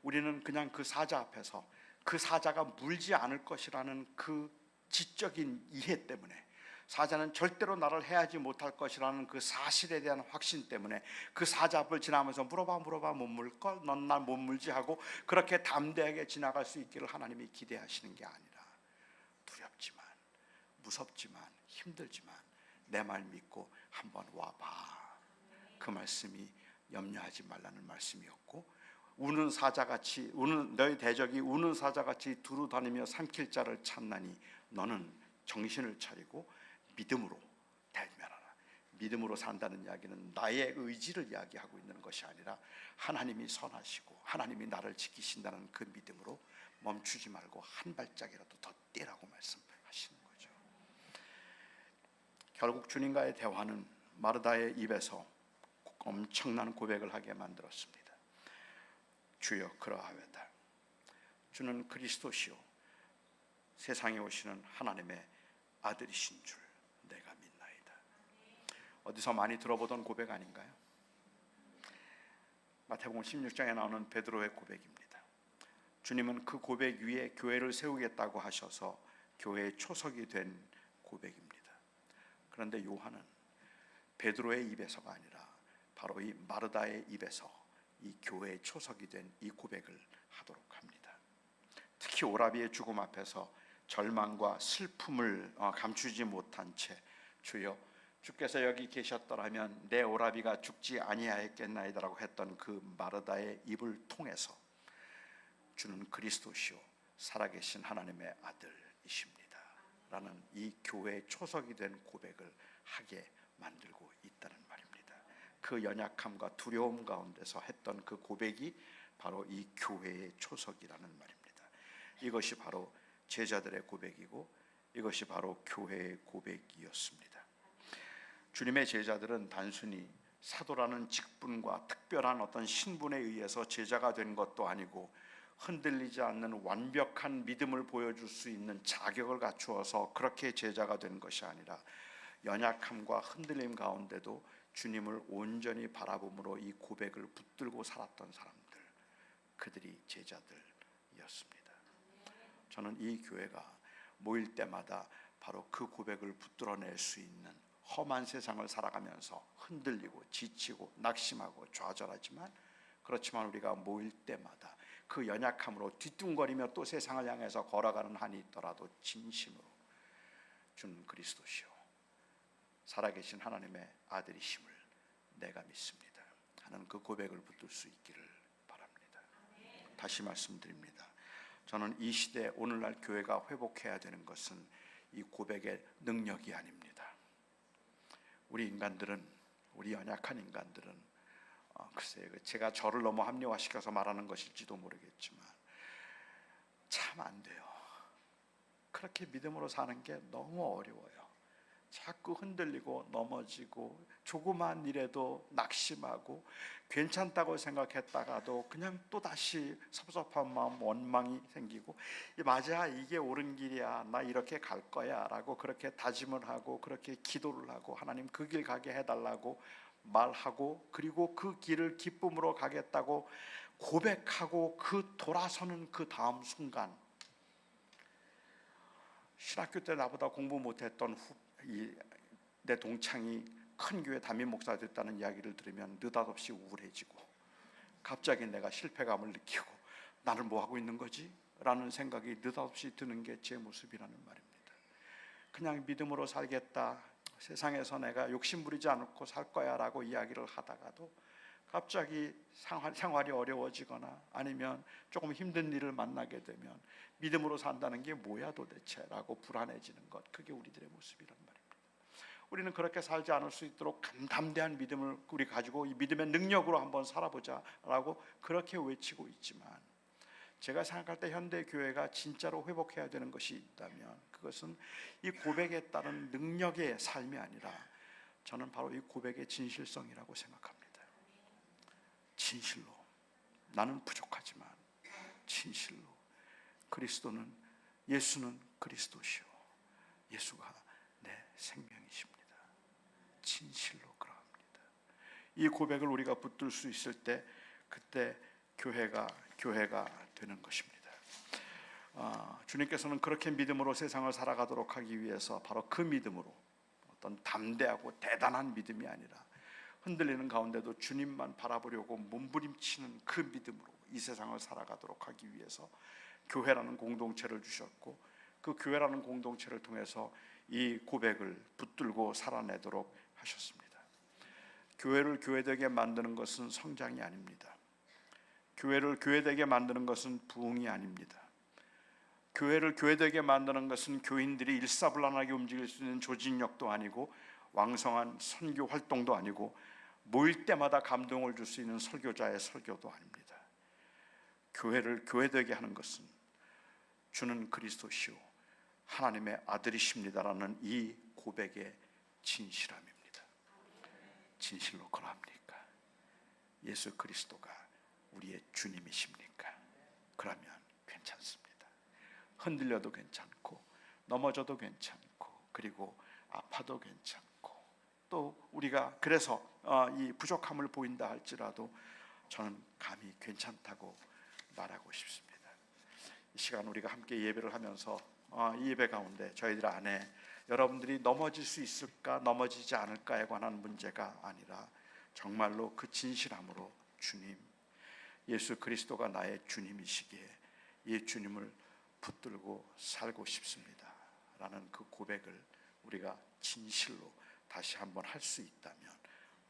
우리는 그냥 그 사자 앞에서 그 사자가 물지 않을 것이라는 그 지적인 이해 때문에, 사자는 절대로 나를 해하지 못할 것이라는 그 사실에 대한 확신 때문에 그 사자 앞을 지나면서 물어봐 못 물걸? 넌 날 못 물지 하고 그렇게 담대하게 지나갈 수 있기를 하나님이 기대하시는 게 아니라, 두렵지만 무섭지만 힘들지만 내 말 믿고 한번 와봐. 그 말씀이 염려하지 말라는 말씀이었고, 우는 사자같이 너희 대적이 우는 사자같이 두루 다니며 삼킬 자를 찾나니 너는 정신을 차리고 믿음으로 대면하라. 믿음으로 산다는 이야기는 나의 의지를 이야기하고 있는 것이 아니라 하나님이 선하시고 하나님이 나를 지키신다는 그 믿음으로 멈추지 말고 한 발짝이라도 더 뛰라고 말씀하시는 거죠. 결국 주님과의 대화는 마르다의 입에서 엄청난 고백을 하게 만들었습니다. 주여 그러하외다. 주는 그리스도시요 세상에 오시는 하나님의 아들이신 줄 내가 믿나이다. 어디서 많이 들어보던 고백 아닌가요? 마태복음 16장에 나오는 베드로의 고백입니다. 주님은 그 고백 위에 교회를 세우겠다고 하셔서 교회의 초석이 된 고백입니다. 그런데 요한은 베드로의 입에서가 아니라 바로 이 마르다의 입에서 이 교회의 초석이 된 이 고백을 하도록 합니다. 특히 오라비의 죽음 앞에서 절망과 슬픔을 감추지 못한 채 주여 주께서 여기 계셨더라면 내 오라비가 죽지 아니하였겠나이다라고 했던 그 마르다의 입을 통해서 주는 그리스도시요 살아계신 하나님의 아들이십니다 라는 이 교회의 초석이 된 고백을 하게 만들고 있다는 말입니다. 그 연약함과 두려움 가운데서 했던 그 고백이 바로 이 교회의 초석이라는 말입니다. 이것이 바로 제자들의 고백이고 이것이 바로 교회의 고백이었습니다. 주님의 제자들은 단순히 사도라는 직분과 특별한 어떤 신분에 의해서 제자가 된 것도 아니고 흔들리지 않는 완벽한 믿음을 보여줄 수 있는 자격을 갖추어서 그렇게 제자가 된 것이 아니라 연약함과 흔들림 가운데도 주님을 온전히 바라봄으로 이 고백을 붙들고 살았던 사람들, 그들이 제자들이었습니다. 저는 이 교회가 모일 때마다 바로 그 고백을 붙들어낼 수 있는 험한 세상을 살아가면서 흔들리고 지치고 낙심하고 좌절하지만, 그렇지만 우리가 모일 때마다 그 연약함으로 뒤뚱거리며 또 세상을 향해서 걸어가는 한이 있더라도 진심으로 주는 그리스도시요 살아계신 하나님의 아들이심을 내가 믿습니다 하는 그 고백을 붙들 수 있기를 바랍니다. 다시 말씀드립니다. 저는 이 시대 오늘날 교회가 회복해야 되는 것은 이 고백의 능력이 아닙니다. 우리 인간들은, 우리 연약한 인간들은 글쎄요, 제가 저를 너무 합리화시켜서 말하는 것일지도 모르겠지만 참 안 돼요. 그렇게 믿음으로 사는 게 너무 어려워요. 자꾸 흔들리고 넘어지고 조그만 일에도 낙심하고 괜찮다고 생각했다가도 그냥 또다시 섭섭한 마음, 원망이 생기고 맞아, 이게 옳은 길이야, 나 이렇게 갈 거야 라고 그렇게 다짐을 하고 그렇게 기도를 하고 하나님 그 길 가게 해달라고 말하고, 그리고 그 길을 기쁨으로 가겠다고 고백하고 그 돌아서는 그 다음 순간, 신학교 때 나보다 공부 못했던 내 동창이 큰 교회 담임 목사가 됐다는 이야기를 들으면 느닷없이 우울해지고 갑자기 내가 실패감을 느끼고 나는 뭐 하고 있는 거지? 라는 생각이 느닷없이 드는 게 제 모습이라는 말입니다. 그냥 믿음으로 살겠다, 세상에서 내가 욕심 부리지 않고 살 거야 라고 이야기를 하다가도 갑자기 생활이 어려워지거나 아니면 조금 힘든 일을 만나게 되면 믿음으로 산다는 게 뭐야 도대체 라고 불안해지는 것, 그게 우리들의 모습이란 말입니다. 우리는 그렇게 살지 않을 수 있도록 담대한 믿음을 우리 가지고 이 믿음의 능력으로 한번 살아보자 라고 그렇게 외치고 있지만, 제가 생각할 때 현대 교회가 진짜로 회복해야 되는 것이 있다면 그것은 이 고백에 따른 능력의 삶이 아니라 저는 바로 이 고백의 진실성이라고 생각합니다. 진실로, 나는 부족하지만 진실로 그리스도는, 예수는 그리스도시오, 예수가 내 생명이십니다. 진실로 그러합니다. 이 고백을 우리가 붙들 수 있을 때 그때 교회가 되는 것입니다. 주님께서는 그렇게 믿음으로 세상을 살아가도록 하기 위해서 바로 그 믿음으로, 어떤 담대하고 대단한 믿음이 아니라 흔들리는 가운데도 주님만 바라보려고 몸부림치는 그 믿음으로 이 세상을 살아가도록 하기 위해서 교회라는 공동체를 주셨고, 그 교회라는 공동체를 통해서 이 고백을 붙들고 살아내도록 하셨습니다. 교회를 교회되게 만드는 것은 성장이 아닙니다. 교회를 교회되게 만드는 것은 부흥이 아닙니다. 교회를 교회되게 만드는 것은 교인들이 일사불란하게 움직일 수 있는 조직력도 아니고 왕성한 선교 활동도 아니고 모일 때마다 감동을 줄 수 있는 설교자의 설교도 아닙니다. 교회를 교회되게 하는 것은 주는 그리스도시오, 하나님의 아들이십니다라는 이 고백의 진실함입니다. 진실로 그러합니까? 예수 그리스도가 우리의 주님이십니까? 그러면 괜찮습니다. 흔들려도 괜찮고 넘어져도 괜찮고 그리고 아파도 괜찮고, 또 우리가 그래서 이 부족함을 보인다 할지라도 저는 감히 괜찮다고 말하고 싶습니다. 이 시간 우리가 함께 예배를 하면서 이 예배 가운데 저희들 안에 여러분들이 넘어질 수 있을까 넘어지지 않을까에 관한 문제가 아니라 정말로 그 진실함으로 주님, 예수 그리스도가 나의 주님이시기에 이 주님을 붙들고 살고 싶습니다 라는 그 고백을 우리가 진실로 다시 한번 할 수 있다면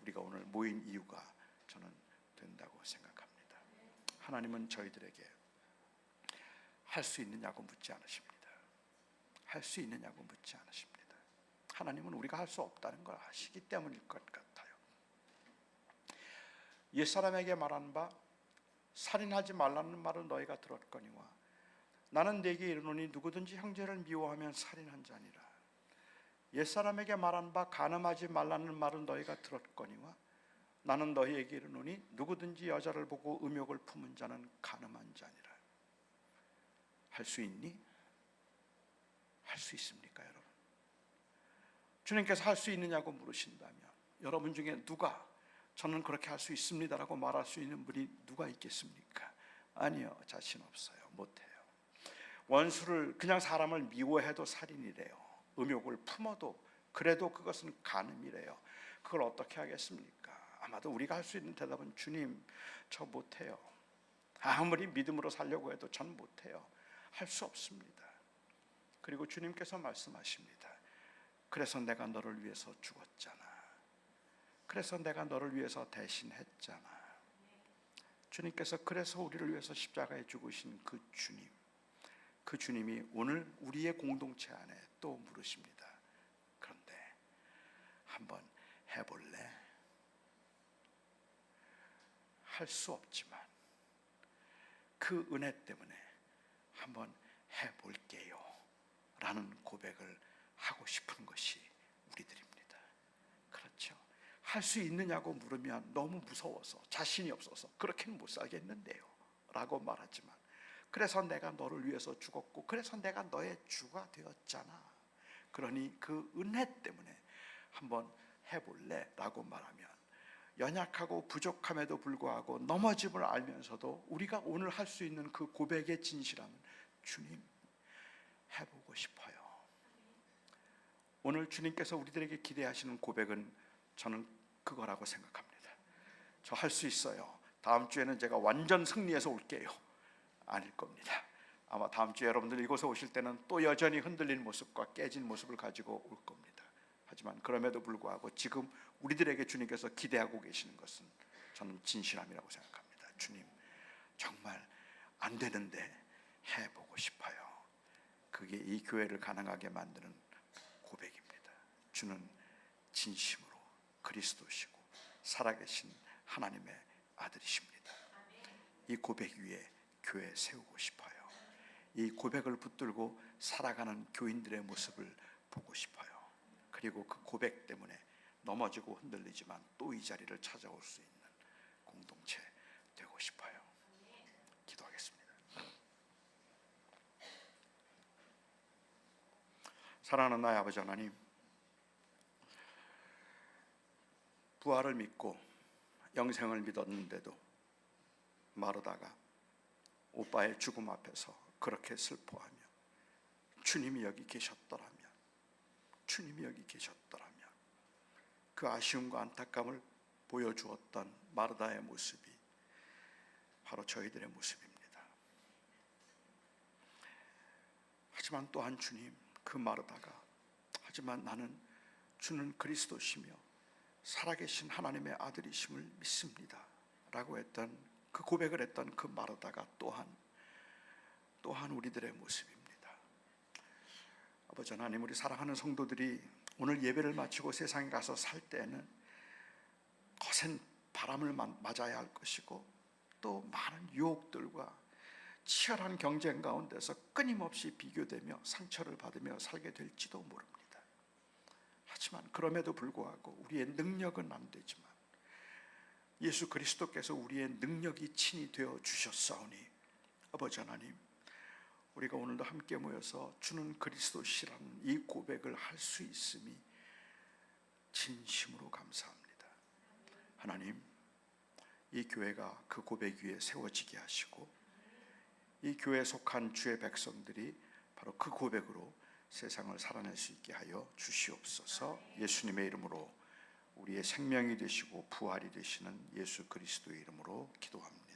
우리가 오늘 모인 이유가 저는 된다고 생각합니다. 하나님은 저희들에게 할 수 있느냐고 묻지 않으십니다. 할 수 있느냐고 묻지 않으십니다. 하나님은 우리가 할 수 없다는 걸 아시기 때문일 것 같아요. 옛사람에게 말한 바 살인하지 말라는 말을 너희가 들었거니와 나는 네게 이르노니 누구든지 형제를 미워하면 살인한 자니라. 옛사람에게 말한 바 간음하지 말라는 말은 너희가 들었거니와 나는 너희에게 이르노니 누구든지 여자를 보고 음욕을 품은 자는 간음한 자니라. 할 수 있니? 할 수 있습니까, 여러분? 주님께서 할 수 있느냐고 물으신다면 여러분 중에 누가 저는 그렇게 할 수 있습니다라고 말할 수 있는 분이 누가 있겠습니까? 아니요, 자신 없어요. 못해요. 원수를, 그냥 사람을 미워해도 살인이래요. 음욕을 품어도 그래도 그것은 간음이래요. 그걸 어떻게 하겠습니까? 아마도 우리가 할 수 있는 대답은 주님, 저 못해요. 아무리 믿음으로 살려고 해도 전 못해요. 할 수 없습니다. 그리고 주님께서 말씀하십니다. 그래서 내가 너를 위해서 죽었잖아. 그래서 내가 너를 위해서 대신했잖아. 주님께서 그래서 우리를 위해서 십자가에 죽으신 그 주님, 그 주님이 오늘 우리의 공동체 안에 또 물으십니다. 그런데 한번 해볼래? 할 수 없지만 그 은혜 때문에 한번 해볼게요 라는 고백을 하고 싶은 것이 우리들입니다. 그렇죠? 할 수 있느냐고 물으면 너무 무서워서 자신이 없어서 그렇게는 못 살겠는데요 라고 말하지만, 그래서 내가 너를 위해서 죽었고 그래서 내가 너의 주가 되었잖아. 그러니 그 은혜 때문에 한번 해볼래? 라고 말하면 연약하고 부족함에도 불구하고 넘어짐을 알면서도 우리가 오늘 할 수 있는 그 고백의 진실함은 주님, 해보고 싶어요. 오늘 주님께서 우리들에게 기대하시는 고백은 저는 그거라고 생각합니다. 저 할 수 있어요. 다음 주에는 제가 완전 승리해서 올게요. 아닐 겁니다. 아마 다음 주에 여러분들 이곳에 오실 때는 또 여전히 흔들린 모습과 깨진 모습을 가지고 올 겁니다. 하지만 그럼에도 불구하고 지금 우리들에게 주님께서 기대하고 계시는 것은 저는 진실함이라고 생각합니다. 주님, 정말 안 되는데 해보고 싶어요. 그게 이 교회를 가능하게 만드는 고백입니다. 주는 진심으로 그리스도시고 살아계신 하나님의 아들이십니다. 이 고백 위에 교회 세우고 싶어요. 이 고백을 붙들고 살아가는 교인들의 모습을 보고 싶어요. 그리고 그 고백 때문에 넘어지고 흔들리지만 또 이 자리를 찾아올 수 있는 공동체 되고 싶어요. 기도하겠습니다. 사랑하는 나의 아버지 하나님, 부활을 믿고 영생을 믿었는데도 마르다가 오빠의 죽음 앞에서 그렇게 슬퍼하며 주님이 여기 계셨더라면, 주님이 여기 계셨더라면 그 아쉬움과 안타까움을 보여주었던 마르다의 모습이 바로 저희들의 모습입니다. 하지만 또한 주님, 그 마르다가 하지만 나는 주는 그리스도시며 살아계신 하나님의 아들이심을 믿습니다 라고 했던 그 고백을 했던 그 마르다가 또한 우리들의 모습입니다. 아버지 하나님, 우리 사랑하는 성도들이 오늘 예배를 마치고 세상에 가서 살 때는 거센 바람을 맞아야 할 것이고 또 많은 유혹들과 치열한 경쟁 가운데서 끊임없이 비교되며 상처를 받으며 살게 될지도 모릅니다. 하지만 그럼에도 불구하고 우리의 능력은 안 되지만 예수 그리스도께서 우리의 능력이 친히 되어 주셨사오니 아버지 하나님, 우리가 오늘도 함께 모여서 주는 그리스도시라는 이 고백을 할 수 있음이 진심으로 감사합니다. 하나님, 이 교회가 그 고백 위에 세워지게 하시고 이 교회에 속한 주의 백성들이 바로 그 고백으로 세상을 살아낼 수 있게 하여 주시옵소서. 예수님의 이름으로, 우리의 생명이 되시고 부활이 되시는 예수 그리스도의 이름으로 기도합니다.